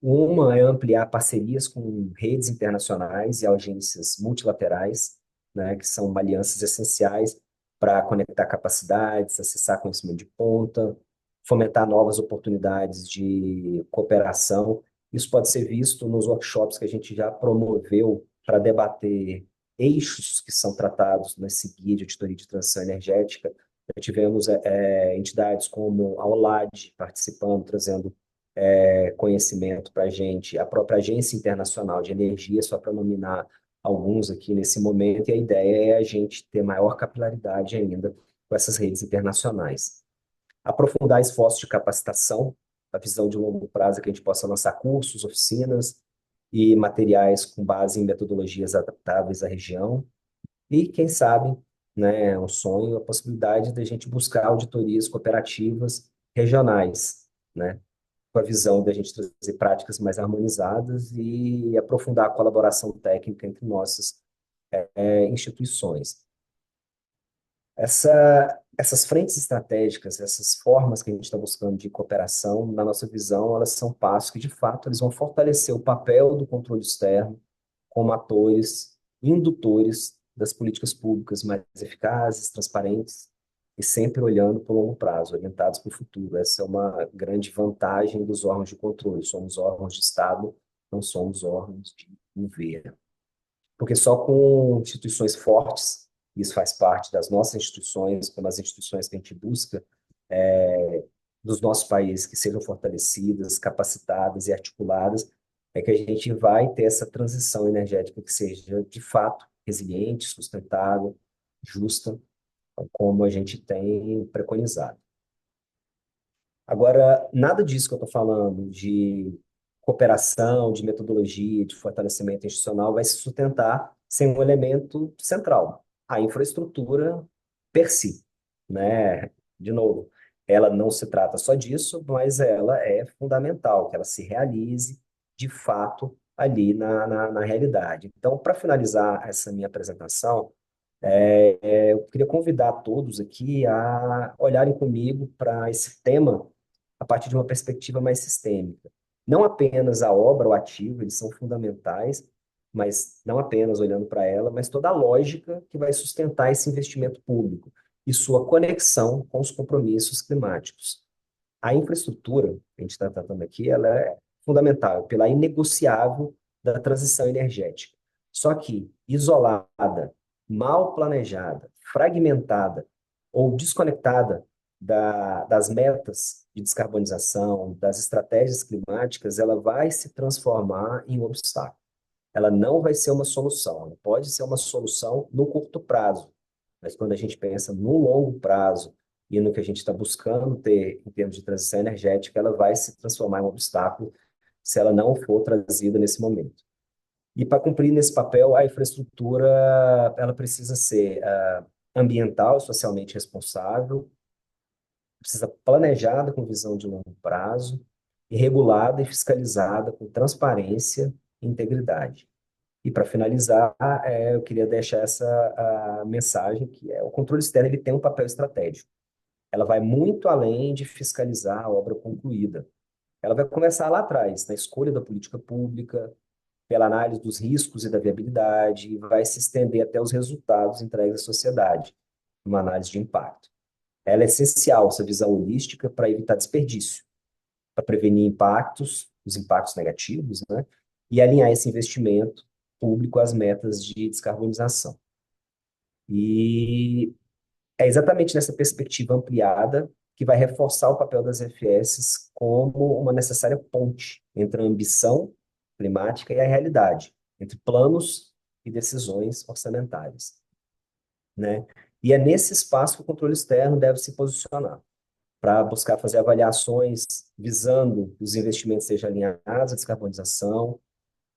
Uma é ampliar parcerias com redes internacionais e agências multilaterais, né, que são alianças essenciais para conectar capacidades, acessar conhecimento de ponta, fomentar novas oportunidades de cooperação. Isso pode ser visto nos workshops que a gente já promoveu para debater eixos que são tratados nesse guia de auditoria de transição energética. Já tivemos entidades como a OLAD participando, trazendo conhecimento para a gente, a própria Agência Internacional de Energia, só para nominar alguns aqui nesse momento, e a ideia é a gente ter maior capilaridade ainda com essas redes internacionais. Aprofundar esforços de capacitação, a visão de longo prazo é que a gente possa lançar cursos, oficinas e materiais com base em metodologias adaptáveis à região, e quem sabe, né, um sonho, a possibilidade de a gente buscar auditorias cooperativas regionais, né, com a visão da gente trazer práticas mais harmonizadas e aprofundar a colaboração técnica entre nossas instituições. Essas frentes estratégicas, essas formas que a gente está buscando de cooperação, na nossa visão, elas são passos que, de fato, eles vão fortalecer o papel do controle externo como atores indutores das políticas públicas mais eficazes, transparentes e sempre olhando para o longo prazo, orientados para o futuro. Essa é uma grande vantagem dos órgãos de controle. Somos órgãos de Estado, não somos órgãos de governo. Porque só com instituições fortes, isso faz parte das nossas instituições, como as instituições que a gente busca, dos nossos países, que sejam fortalecidas, capacitadas e articuladas, é que a gente vai ter essa transição energética que seja, de fato, resiliente, sustentável, justa, como a gente tem preconizado. Agora, nada disso que eu estou falando de cooperação, de metodologia, de fortalecimento institucional vai se sustentar sem um elemento central, a infraestrutura per si, né? De novo, ela não se trata só disso, mas ela é fundamental, que ela se realize de fato ali na realidade. Então, para finalizar essa minha apresentação, eu queria convidar todos aqui a olharem comigo para esse tema a partir de uma perspectiva mais sistêmica. Não apenas a obra, o ativo, eles são fundamentais, mas não apenas olhando para ela, mas toda a lógica que vai sustentar esse investimento público e sua conexão com os compromissos climáticos. A infraestrutura, que a gente está tratando aqui, ela é fundamental, pela inegociável da transição energética. Só que isolada, mal planejada, fragmentada ou desconectada das metas de descarbonização, das estratégias climáticas, ela vai se transformar em um obstáculo. Ela não vai ser uma solução. Ela pode ser uma solução no curto prazo, mas quando a gente pensa no longo prazo e no que a gente está buscando ter em termos de transição energética, ela vai se transformar em um obstáculo se ela não for trazida nesse momento. E para cumprir nesse papel, a infraestrutura ela precisa ser ambiental e socialmente responsável, precisa planejada com visão de longo prazo, e regulada e fiscalizada com transparência e integridade. E para finalizar, eu queria deixar essa a mensagem que o controle externo ele tem um papel estratégico. Ela vai muito além de fiscalizar a obra concluída. Ela vai começar lá atrás, na escolha da política pública, pela análise dos riscos e da viabilidade, e vai se estender até os resultados entregues à sociedade, uma análise de impacto. Ela é essencial, essa visão holística, para evitar desperdício, para prevenir os impactos negativos, né? E alinhar esse investimento público às metas de descarbonização. E é exatamente nessa perspectiva ampliada que vai reforçar o papel das FS como uma necessária ponte entre a ambição climática e a realidade, entre planos e decisões orçamentárias, né? E é nesse espaço que o controle externo deve se posicionar, para buscar fazer avaliações visando que os investimentos sejam alinhados à descarbonização,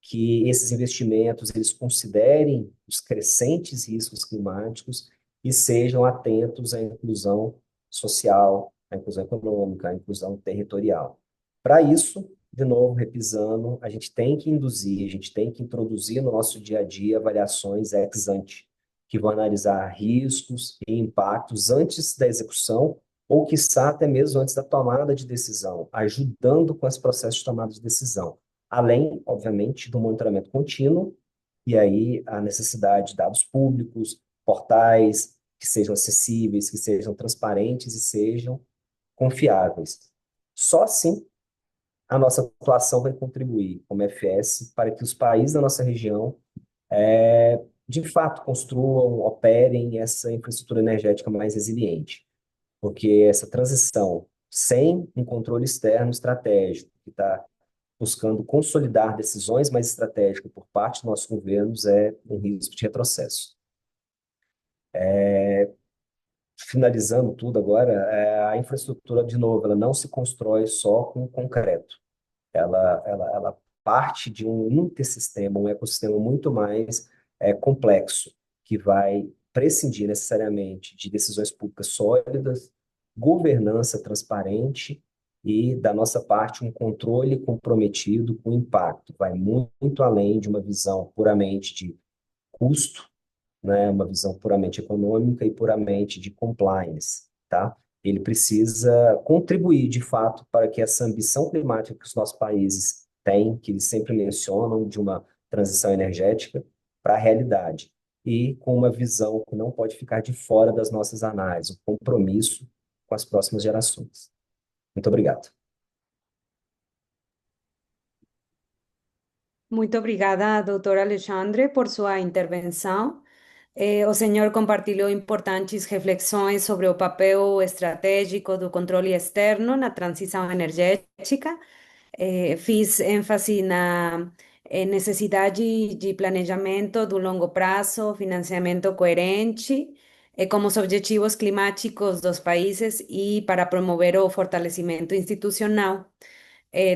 que esses investimentos eles considerem os crescentes riscos climáticos e sejam atentos à inclusão social, à inclusão econômica, à inclusão territorial. Para isso, de novo, repisando, a gente tem que induzir, a gente tem que introduzir no nosso dia a dia avaliações ex ante, que vão analisar riscos e impactos antes da execução ou, quiçá, até mesmo antes da tomada de decisão, ajudando com esse processo de tomada de decisão. Além, obviamente, do monitoramento contínuo, e aí a necessidade de dados públicos, portais que sejam acessíveis, que sejam transparentes e sejam confiáveis. Só assim a nossa atuação vai contribuir como FS para que os países da nossa região, de fato, construam, operem essa infraestrutura energética mais resiliente. Porque essa transição sem um controle externo estratégico, que está buscando consolidar decisões mais estratégicas por parte dos nossos governos, é um risco de retrocesso. Finalizando tudo agora, a infraestrutura, de novo, ela não se constrói só com concreto. Ela parte de um intersistema, um ecossistema muito mais complexo, que vai prescindir necessariamente de decisões públicas sólidas, governança transparente e, da nossa parte, um controle comprometido com impacto. Vai muito além de uma visão puramente de custo, né, uma visão puramente econômica e puramente de compliance, tá? Ele precisa contribuir, de fato, para que essa ambição climática que os nossos países têm, que eles sempre mencionam, de uma transição energética, para a realidade. E com uma visão que não pode ficar de fora das nossas análises, o compromisso com as próximas gerações. Muito obrigado. Muito obrigada, doutor Alexandre, por sua intervenção. O senhor compartilhou importantes reflexões sobre o papel estratégico do controle externo na transição energética. Fiz ênfase na necessidade de planejamento do longo prazo, financiamento coerente, com os objetivos climáticos dos países e para promover o fortalecimento institucional.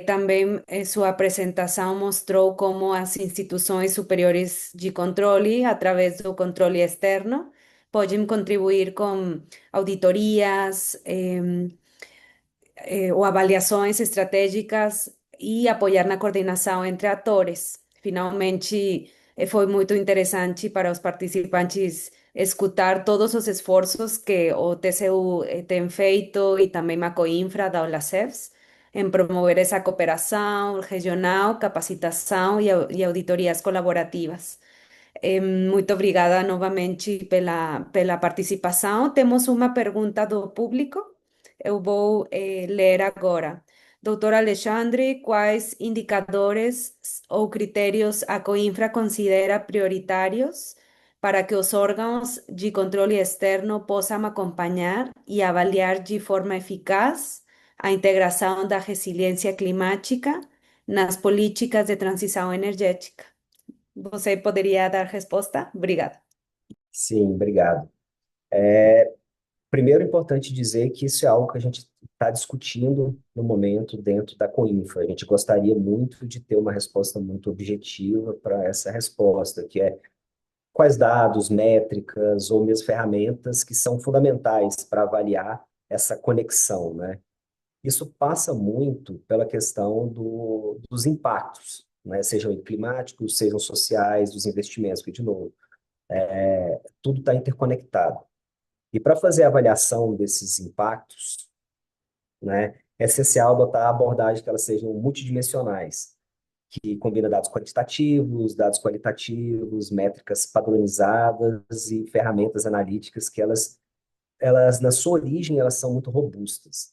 Também sua apresentação mostrou como as instituições superiores de controle, através do controle externo, podem contribuir com auditorias, ou avaliações estratégicas e apoiar na coordenação entre atores. Finalmente, foi muito interessante para os participantes escutar todos os esforços que o TCU tem feito e também a Coinfra da Olacefs em promover essa cooperação regional, capacitação e auditorias colaborativas. Muito obrigada novamente pela participação. Temos uma pergunta do público. Eu vou ler agora. Doutor Alexandre, quais indicadores ou critérios a Coinfra considera prioritários para que os órgãos de controle externo possam acompanhar e avaliar de forma eficaz a integração da resiliência climática nas políticas de transição energética? Você poderia dar resposta? Obrigada. Sim, obrigado. Primeiro, é importante dizer que isso é algo que a gente está discutindo no momento dentro da Coinfra. A gente gostaria muito de ter uma resposta muito objetiva para essa resposta, que é quais dados, métricas ou mesmo ferramentas que são fundamentais para avaliar essa conexão, né? Isso passa muito pela questão dos impactos, né? Sejam climáticos, sejam sociais, dos investimentos, que, de novo, tudo está interconectado. E para fazer a avaliação desses impactos, né, é essencial adotar abordagens que elas sejam multidimensionais, que combina dados quantitativos, dados qualitativos, métricas padronizadas e ferramentas analíticas que elas na sua origem, elas são muito robustas,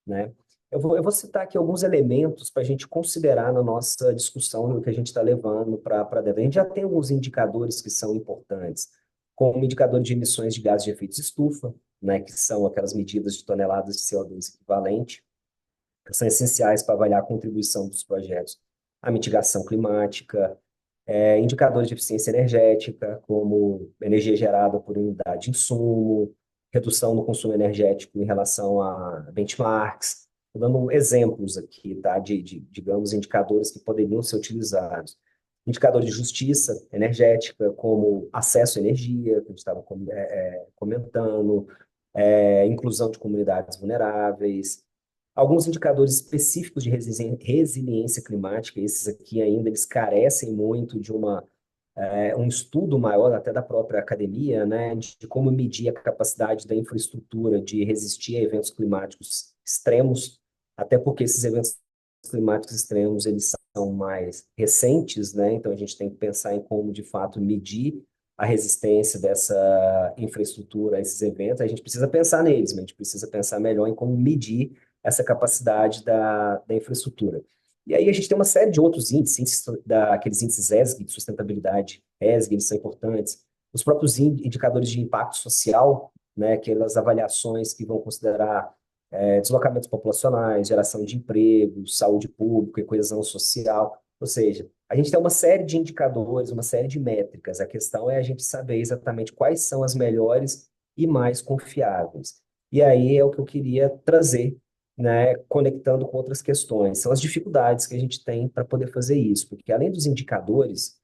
né? Eu vou citar aqui alguns elementos para a gente considerar na nossa discussão, no que a gente está levando para dentro. A gente já tem alguns indicadores que são importantes, como o indicador de emissões de gases de efeito estufa, né, que são aquelas medidas de toneladas de CO2 equivalente, que são essenciais para avaliar a contribuição dos projetos à mitigação climática, indicadores de eficiência energética, como energia gerada por unidade de insumo, redução no consumo energético em relação a benchmarks. Estou dando exemplos aqui, tá, digamos, indicadores que poderiam ser utilizados. indicadores de justiça energética, como acesso à energia, que a gente estava comentando, inclusão de comunidades vulneráveis, alguns indicadores específicos de resiliência climática, esses aqui ainda eles carecem muito de um estudo maior até da própria academia, né, de como medir a capacidade da infraestrutura de resistir a eventos climáticos extremos, até porque esses eventos climáticos extremos eles são mais recentes, né, então a gente tem que pensar em como de fato medir a resistência dessa infraestrutura a esses eventos. A gente precisa pensar neles, mas a gente precisa pensar melhor em como medir essa capacidade da infraestrutura. E aí a gente tem uma série de outros índices, aqueles índices ESG, de sustentabilidade, ESG, eles são importantes. Os próprios indicadores de impacto social, né, aquelas avaliações que vão considerar deslocamentos populacionais, geração de empregos, saúde pública e coesão social. Ou seja, a gente tem uma série de indicadores, uma série de métricas. A questão é a gente saber exatamente quais são as melhores e mais confiáveis. E aí é o que eu queria trazer, né, conectando com outras questões. São as dificuldades que a gente tem para poder fazer isso, porque além dos indicadores,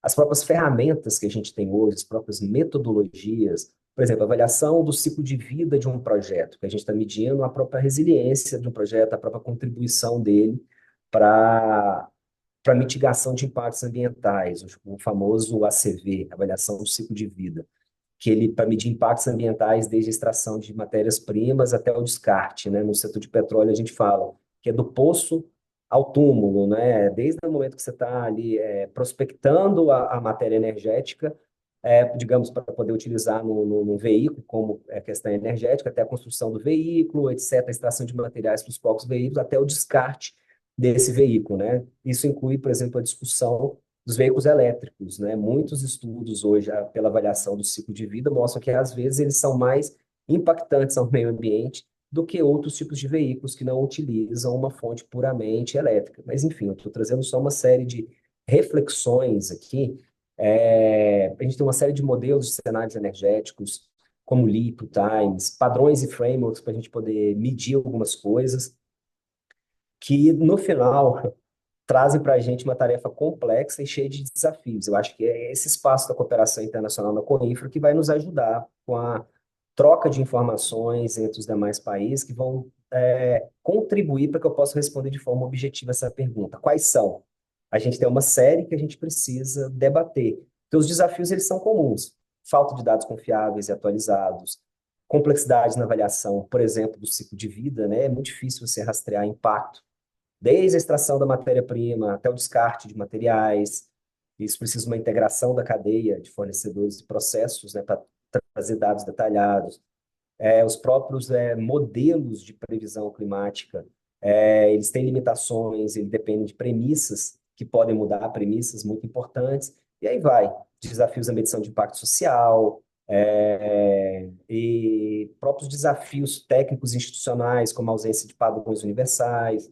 as próprias ferramentas que a gente tem hoje, as próprias metodologias, por exemplo, a avaliação do ciclo de vida de um projeto, que a gente está medindo a própria resiliência de um projeto, a própria contribuição dele para mitigação de impactos ambientais, o famoso ACV, avaliação do ciclo de vida, que ele para medir impactos ambientais desde a extração de matérias-primas até o descarte, né? No setor de petróleo a gente fala que é do poço ao túmulo, né? Desde o momento que você está ali prospectando a matéria energética, digamos, para poder utilizar no veículo como questão energética, até a construção do veículo, etc., a extração de materiais para os próprios veículos, até o descarte desse veículo, né? Isso inclui, por exemplo, a discussão dos veículos elétricos, né? Muitos estudos hoje, pela avaliação do ciclo de vida, mostram que às vezes eles são mais impactantes ao meio ambiente do que outros tipos de veículos que não utilizam uma fonte puramente elétrica. Mas, enfim, eu estou trazendo só uma série de reflexões aqui. A gente tem uma série de modelos de cenários energéticos, como LEAP, Times, padrões e frameworks para a gente poder medir algumas coisas, que no final trazem para a gente uma tarefa complexa e cheia de desafios. Eu acho que é esse espaço da cooperação internacional na Coinfra que vai nos ajudar com a troca de informações entre os demais países que vão contribuir para que eu possa responder de forma objetiva essa pergunta. Quais são? A gente tem uma série que a gente precisa debater. Porque os desafios eles são comuns. Falta de dados confiáveis e atualizados, complexidade na avaliação, por exemplo, do ciclo de vida, né? É muito difícil você rastrear impacto desde a extração da matéria-prima até o descarte de materiais. Isso precisa de uma integração da cadeia de fornecedores e processos, né, para trazer dados detalhados. Os próprios modelos de previsão climática, eles têm limitações, eles dependem de premissas que podem mudar, premissas muito importantes, e aí vai. Desafios da medição de impacto social, e próprios desafios técnicos e institucionais, como a ausência de padrões universais,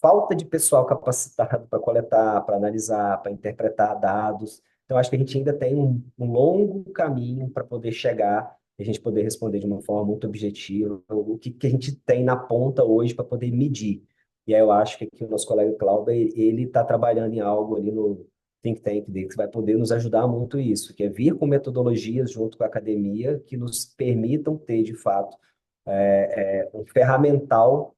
falta de pessoal capacitado para coletar, para analisar, para interpretar dados. Então, acho que a gente ainda tem um longo caminho para poder chegar e a gente poder responder de uma forma muito objetiva o que a gente tem na ponta hoje para poder medir. E aí eu acho que aqui o nosso colega Cláudio, ele está trabalhando em algo ali no think tank dele que vai poder nos ajudar muito isso, que é vir com metodologias junto com a academia que nos permitam ter, de fato, um ferramental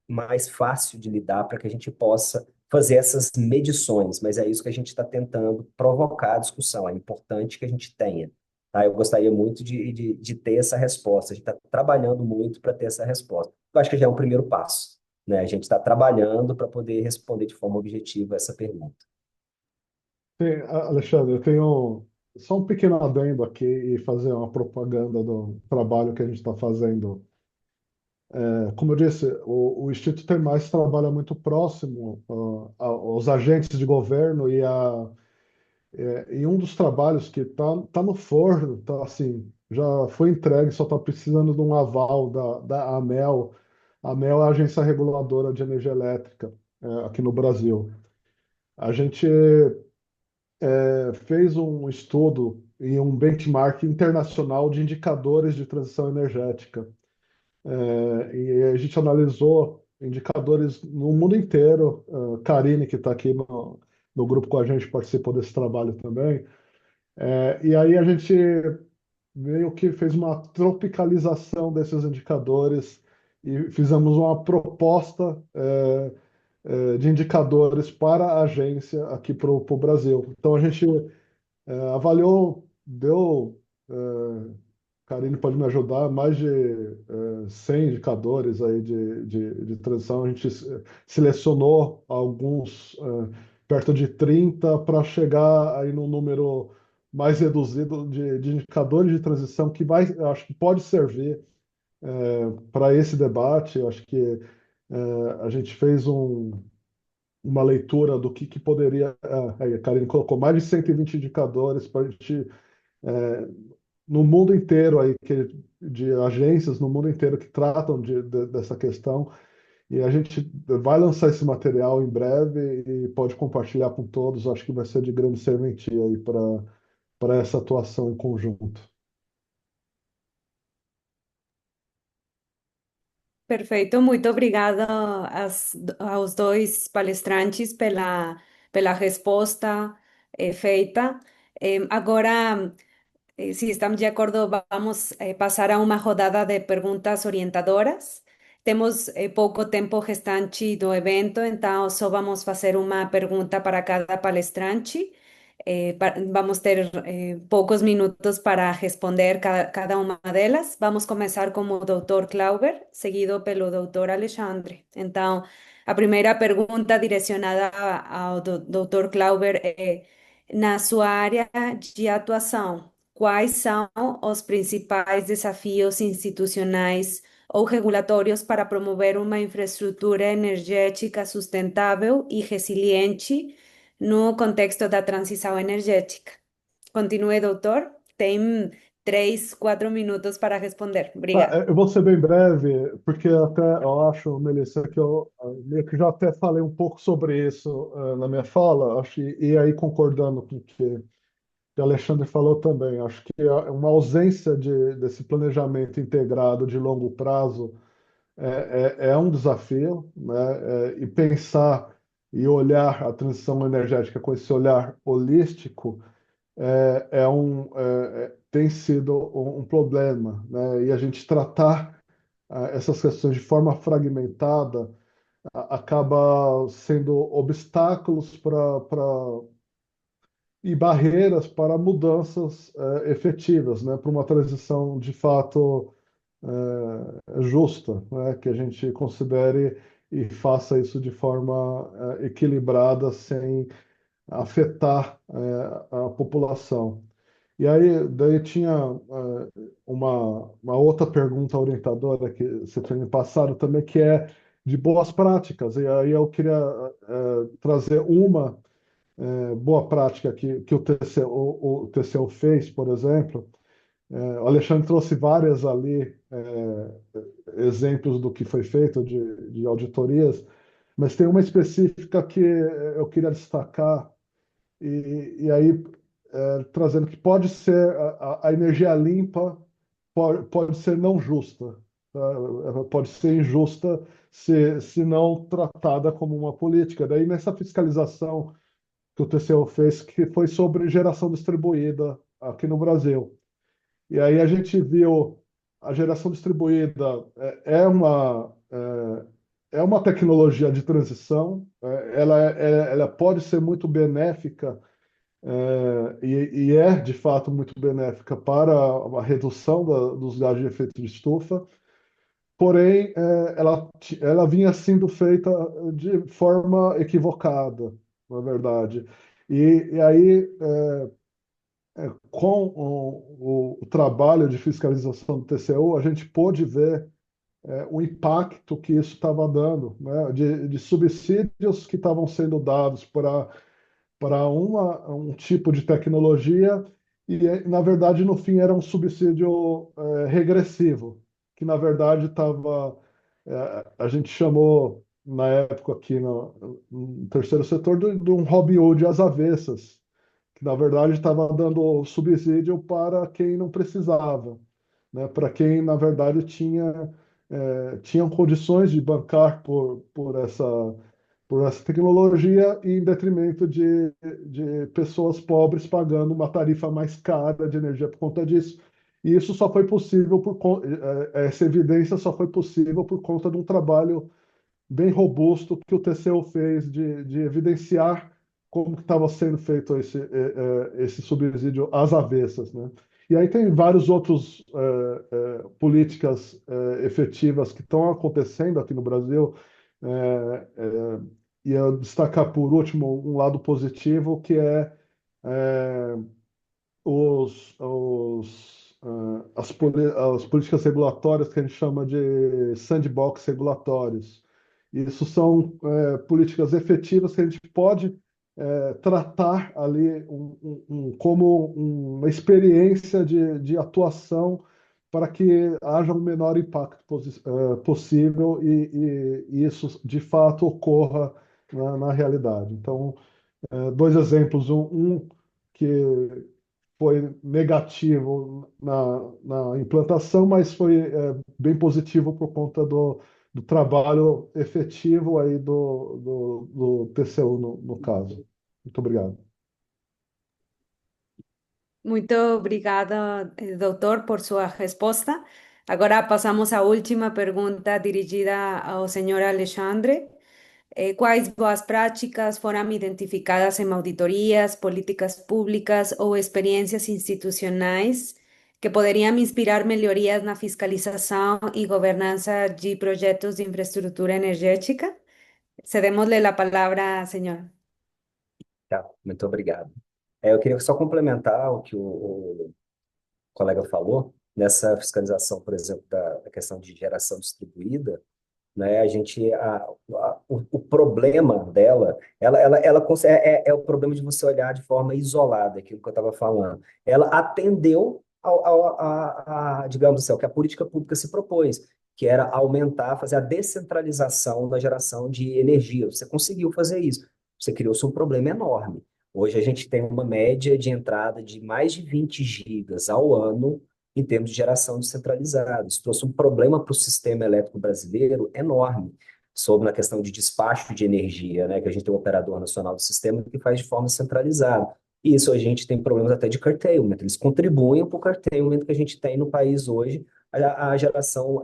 mais fácil de lidar para que a gente possa fazer essas medições, mas é isso que a gente está tentando provocar a discussão. É importante que a gente tenha. Tá? Eu gostaria muito de ter essa resposta. A gente está trabalhando muito para ter essa resposta. Eu acho que já é um primeiro passo. Né? A gente está trabalhando para poder responder de forma objetiva essa pergunta. Alexandre, eu tenho só um pequeno adendo aqui e fazer uma propaganda do trabalho que a gente está fazendo. Como eu disse, o Instituto Termais trabalha muito próximo aos agentes de governo e um dos trabalhos que tá no forno, tá assim, já foi entregue, só está precisando de um aval da AMEL. A AMEL é a Agência Reguladora de Energia Elétrica, aqui no Brasil. A gente fez um estudo e um benchmark internacional de indicadores de transição energética. E a gente analisou indicadores no mundo inteiro. Karine, que está aqui no grupo com a gente, participou desse trabalho também. E aí a gente meio que fez uma tropicalização desses indicadores e fizemos uma proposta de indicadores para a agência aqui para o Brasil. Então a gente avaliou, deu, Karine pode me ajudar, mais de 100 indicadores aí de transição. A gente selecionou alguns perto de 30 para chegar aí num número mais reduzido de indicadores de transição que vai, eu acho que pode servir para esse debate. Eu acho que a gente fez uma leitura do que poderia. Aí a Karine colocou mais de 120 indicadores para a gente, no mundo inteiro, aí, de agências no mundo inteiro que tratam dessa questão. E a gente vai lançar esse material em breve e pode compartilhar com todos. Acho que vai ser de grande serventia aí para essa atuação em conjunto. Perfeito, muito obrigada aos dois palestrantes pela resposta feita. Agora, se estamos de acordo, vamos passar a uma rodada de perguntas orientadoras. Temos pouco tempo restante do evento, então só vamos fazer uma pergunta para cada palestrante. Vamos ter poucos minutos para responder cada uma delas. Vamos começar com o Dr. Clauber, seguido pelo Dr. Alexandre. Então, a primeira pergunta direcionada ao Dr. Clauber é: na sua área de atuação, quais são os principais desafios institucionais ou regulatórios para promover uma infraestrutura energética sustentável e resiliente no contexto da transição energética? Continue, doutor. Tem 3, 4 minutos para responder. Obrigada. Eu vou ser bem breve, porque até eu acho, Melissa, que eu meio que já até falei um pouco sobre isso na minha fala, acho, e aí concordando com o que o Alexandre falou também, acho que uma ausência desse planejamento integrado de longo prazo é um desafio, né? E pensar e olhar a transição energética com esse olhar holístico tem sido um problema, né? E a gente tratar essas questões de forma fragmentada acaba sendo obstáculos e barreiras para mudanças efetivas, né? Para uma transição de fato justa, né? Que a gente considere e faça isso de forma equilibrada, sem afetar a população. E aí, daí tinha uma outra pergunta orientadora que você tinha me passado também, que é de boas práticas. E aí eu queria trazer uma boa prática que o TCU fez, por exemplo. O Alexandre trouxe várias ali, exemplos do que foi feito de auditorias, mas tem uma específica que eu queria destacar, e aí trazendo que pode ser a energia limpa, pode ser não justa, tá? Pode ser injusta se não tratada como uma política. Daí nessa fiscalização que o TCU fez, que foi sobre geração distribuída aqui no Brasil. E aí a gente viu a geração distribuída é uma tecnologia de transição, ela pode ser muito benéfica e é de fato muito benéfica para a redução dos gases de efeito de estufa, porém ela vinha sendo feita de forma equivocada, na verdade. E aí com o trabalho de fiscalização do TCU, a gente pôde ver o impacto que isso estava dando, né, de subsídios que estavam sendo dados para um tipo de tecnologia e, na verdade, no fim era um subsídio regressivo, que, na verdade, estava... a gente chamou, na época, aqui no terceiro setor, de um Robin Hood às avessas, que na verdade estava dando subsídio para quem não precisava, né? Para quem na verdade tinha tinham condições de bancar por essa tecnologia e em detrimento de pessoas pobres pagando uma tarifa mais cara de energia por conta disso. E isso só foi possível essa evidência só foi possível por conta de um trabalho bem robusto que o TCU fez de evidenciar como que estava sendo feito esse subsídio às avessas, né? E aí tem vários outros políticas efetivas que estão acontecendo aqui no Brasil. eh, eh, e eu destacar por último um lado positivo que é eh, as políticas regulatórias que a gente chama de sandbox regulatórios. Isso são políticas efetivas que a gente pode tratar ali como uma experiência de atuação para que haja um menor impacto possível e isso de fato ocorra na realidade. Então, dois exemplos, um que foi negativo na implantação, mas foi bem positivo por conta do trabalho efetivo aí do TCU no caso. Muito obrigado. Muito obrigada, doutor, por sua resposta. Agora passamos à última pergunta dirigida ao senhor Alexandre. Quais boas práticas foram identificadas em auditorias, políticas públicas ou experiências institucionais que poderiam inspirar melhorias na fiscalização e governança de projetos de infraestrutura energética? Cedemos-lhe a palavra, senhor. Tá, muito obrigado. Eu queria só complementar o que o colega falou, nessa fiscalização, por exemplo, da questão de geração distribuída, né? O problema dela, é o problema de você olhar de forma isolada, aquilo que eu estava falando. Ela atendeu digamos assim, ao que a política pública se propôs, que era aumentar, fazer a descentralização da geração de energia. Você conseguiu fazer isso. Você criou-se um problema enorme. Hoje a gente tem uma média de entrada de mais de 20 gigas ao ano em termos de geração descentralizada. Isso trouxe um problema para o sistema elétrico brasileiro enorme, sobre na questão de despacho de energia, né, que a gente tem um operador nacional do sistema que faz de forma centralizada. E isso a gente tem problemas até de curtailment, eles contribuem para o curtailment que a gente tem no país hoje, a geração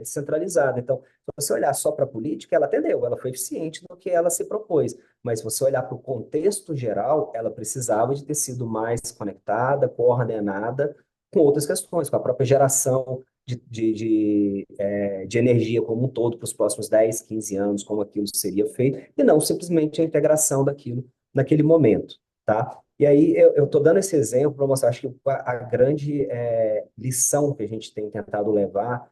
descentralizada. Então, se você olhar só para a política, ela atendeu, ela foi eficiente no que ela se propôs. Mas se você olhar para o contexto geral, ela precisava de ter sido mais conectada, coordenada, com outras questões, com a própria geração de energia como um todo para os próximos 10, 15 anos, como aquilo seria feito, e não simplesmente a integração daquilo naquele momento, tá? E aí eu estou dando esse exemplo para mostrar, acho que a grande lição que a gente tem tentado levar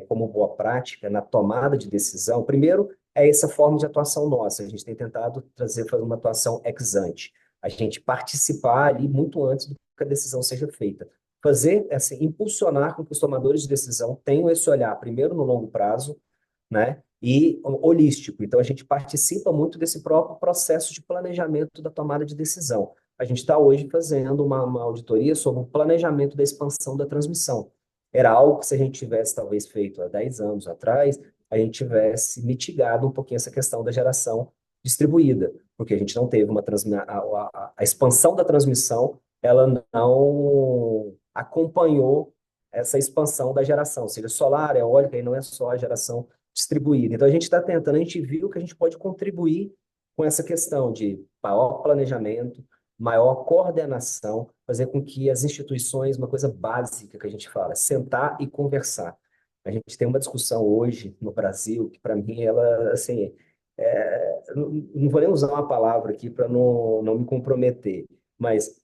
como boa prática na tomada de decisão, primeiro, é essa forma de atuação nossa. A gente tem tentado fazer uma atuação ex ante. A gente participar ali muito antes do que a decisão seja feita. Fazer, assim, impulsionar com que os tomadores de decisão tenham esse olhar, primeiro no longo prazo, né? E holístico. Então, a gente participa muito desse próprio processo de planejamento da tomada de decisão. A gente está hoje fazendo uma auditoria sobre o planejamento da expansão da transmissão. Era algo que, se a gente tivesse talvez feito há 10 anos atrás, a gente tivesse mitigado um pouquinho essa questão da geração distribuída, porque a gente não teve a expansão da transmissão, ela não acompanhou essa expansão da geração, seja solar, eólica, e não é só a geração distribuída. Então, a gente está tentando, a gente viu que a gente pode contribuir com essa questão de maior planejamento, maior coordenação, fazer com que as instituições, uma coisa básica que a gente fala, sentar e conversar. A gente tem uma discussão hoje no Brasil que, para mim, ela, assim, não vou nem usar uma palavra aqui para não me comprometer, mas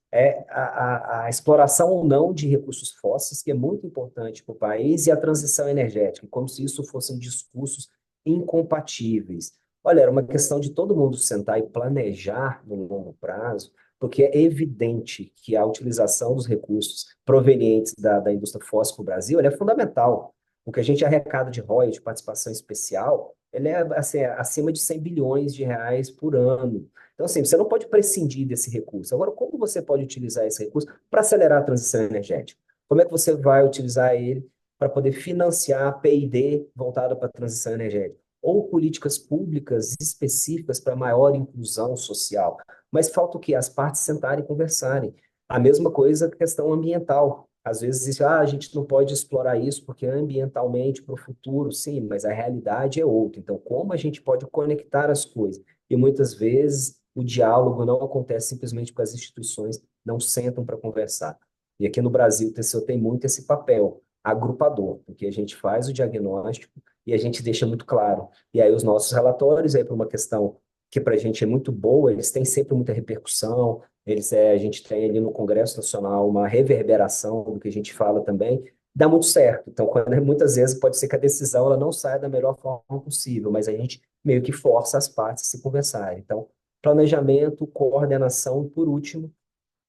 a exploração ou não de recursos fósseis, que é muito importante para o país, e a transição energética, como se isso fossem discursos incompatíveis. Olha, era uma questão de todo mundo sentar e planejar no longo prazo, porque é evidente que a utilização dos recursos provenientes da indústria fóssil para o Brasil, ela é fundamental. O que a gente arrecada de royalties, de participação especial, ele é assim, acima de 100 bilhões de reais por ano. Então, assim, você não pode prescindir desse recurso. Agora, como você pode utilizar esse recurso para acelerar a transição energética? Como é que você vai utilizar ele para poder financiar a P&D voltada para a transição energética, ou políticas públicas específicas para maior inclusão social. Mas falta o quê? As partes sentarem e conversarem. A mesma coisa a questão ambiental. Às vezes diz, a gente não pode explorar isso porque ambientalmente para o futuro, sim, mas a realidade é outra. Então, como a gente pode conectar as coisas? E muitas vezes o diálogo não acontece simplesmente porque as instituições não sentam para conversar. E aqui no Brasil, o TCU tem muito esse papel agrupador, porque a gente faz o diagnóstico e a gente deixa muito claro. E aí os nossos relatórios, aí por uma questão que para a gente é muito boa, eles têm sempre muita repercussão, a gente tem ali no Congresso Nacional uma reverberação do que a gente fala também, dá muito certo. Então, muitas vezes pode ser que a decisão ela não saia da melhor forma possível, mas a gente meio que força as partes a se conversarem. Então, planejamento, coordenação e, por último,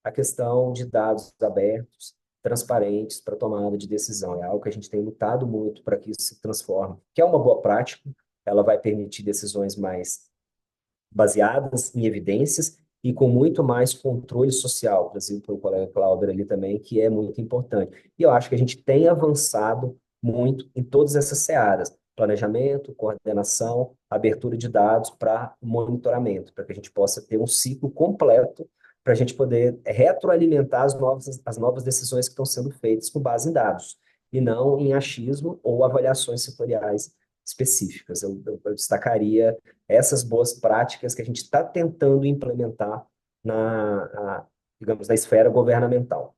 a questão de dados abertos, transparentes para tomada de decisão. É algo que a gente tem lutado muito para que isso se transforme, que é uma boa prática, ela vai permitir decisões mais baseadas em evidências e com muito mais controle social, trazido pelo colega Clauber ali também, que é muito importante. E eu acho que a gente tem avançado muito em todas essas searas, planejamento, coordenação, abertura de dados para monitoramento, para que a gente possa ter um ciclo completo para a gente poder retroalimentar as novas decisões que estão sendo feitas com base em dados, e não em achismo ou avaliações setoriais específicas. Eu destacaria essas boas práticas que a gente está tentando implementar digamos, na esfera governamental.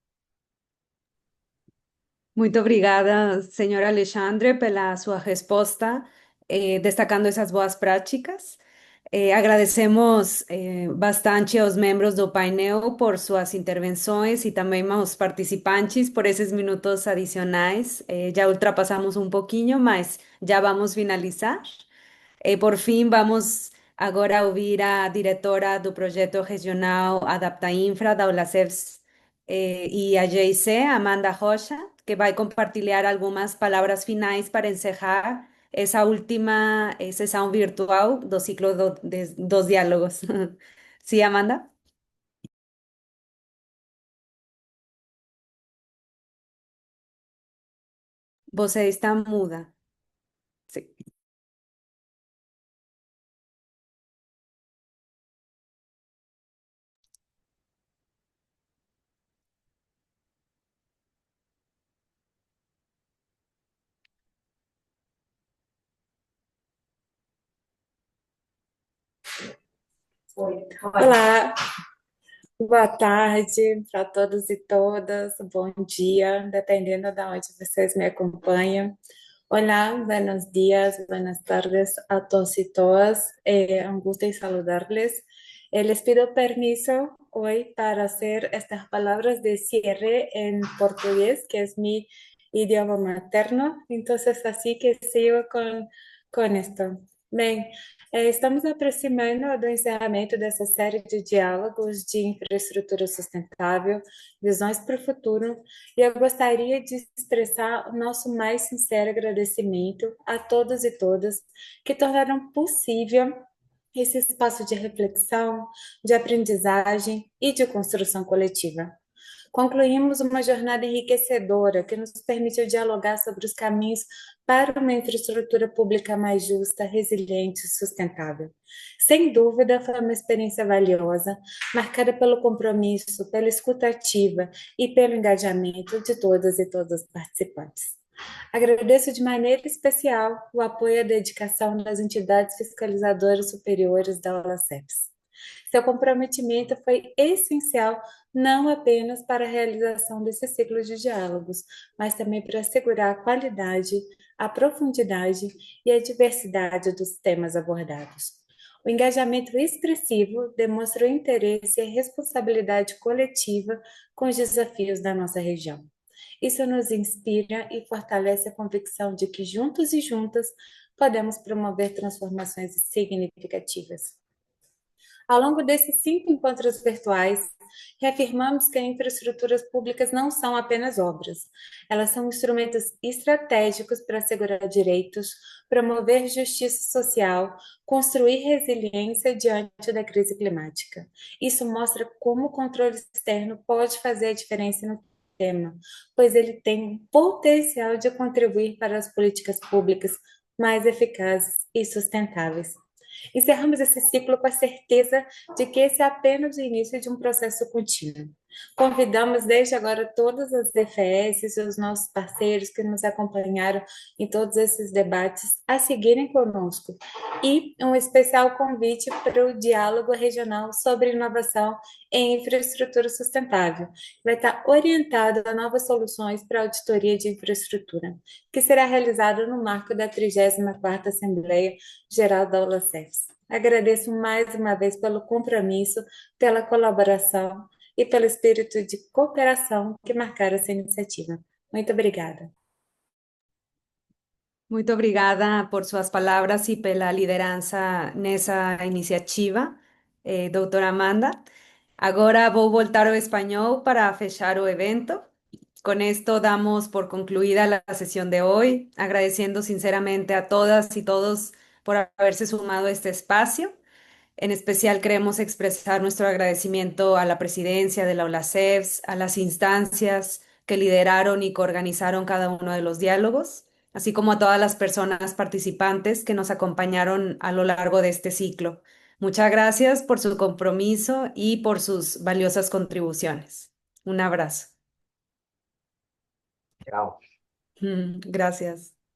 Muito obrigada, senhor Alexandre, pela sua resposta, destacando essas boas práticas. Agradecemos bastante aos membros do painel por suas intervenções e também aos participantes por esses minutos adicionais. Já ultrapassamos um pouquinho, mas já vamos finalizar. Por fim, vamos agora ouvir a diretora do projeto regional Adapta Infra da Olaceves e a GIC, Amanda Rocha, que vai compartilhar algumas palavras finais para encerrar essa última sessão virtual do ciclo dos diálogos. Sim, Amanda? Você está muda. Sim. Olá, boa tarde para todos e todas, bom dia, dependendo de onde vocês me acompanham. Olá, buenos días, buenas tardes a todos y todas. Un gusto en saludarles. Les pido permiso hoy para hacer estas palabras de cierre en portugués, que es mi idioma materno. Entonces, así que sigo con esto. Bem, estamos aproximando do encerramento dessa série de diálogos de infraestrutura sustentável, visões para o futuro, e eu gostaria de expressar o nosso mais sincero agradecimento a todos e todas que tornaram possível esse espaço de reflexão, de aprendizagem e de construção coletiva. Concluímos uma jornada enriquecedora que nos permitiu dialogar sobre os caminhos para uma infraestrutura pública mais justa, resiliente e sustentável. Sem dúvida, foi uma experiência valiosa, marcada pelo compromisso, pela escuta ativa e pelo engajamento de todas e todos os participantes. Agradeço de maneira especial o apoio e a dedicação das entidades fiscalizadoras superiores da OLACEPS. Seu comprometimento foi essencial não apenas para a realização desse ciclo de diálogos, mas também para assegurar a qualidade, a profundidade e a diversidade dos temas abordados. O engajamento expressivo demonstra o interesse e a responsabilidade coletiva com os desafios da nossa região. Isso nos inspira e fortalece a convicção de que juntos e juntas podemos promover transformações significativas. Ao longo desses 5 encontros virtuais, reafirmamos que as infraestruturas públicas não são apenas obras. Elas são instrumentos estratégicos para assegurar direitos, promover justiça social, construir resiliência diante da crise climática. Isso mostra como o controle externo pode fazer a diferença no tema, pois ele tem o potencial de contribuir para as políticas públicas mais eficazes e sustentáveis. Encerramos esse ciclo com a certeza de que esse é apenas o início de um processo contínuo. Convidamos desde agora todas as DFS e os nossos parceiros que nos acompanharam em todos esses debates a seguirem conosco e um especial convite para o diálogo regional sobre inovação em infraestrutura sustentável, que vai estar orientado a novas soluções para a auditoria de infraestrutura, que será realizado no marco da 34ª Assembleia Geral da OLACEFS. Agradeço mais uma vez pelo compromisso, pela colaboração e pelo espírito de cooperação que marcaram essa iniciativa. Muito obrigada. Muito obrigada por suas palavras e pela liderança nessa iniciativa, doutora Amanda. Agora vou voltar ao espanhol para fechar o evento. Con esto damos por concluida la sesión de hoy, agradeciendo sinceramente a todas y todos por haberse sumado a este espacio. En especial queremos expresar nuestro agradecimiento a la presidencia de la OLACEFS, a las instancias que lideraron y coorganizaron cada uno de los diálogos, así como a todas las personas participantes que nos acompañaron a lo largo de este ciclo. Muchas gracias por su compromiso y por sus valiosas contribuciones. Un abrazo. Tchau. Gracias.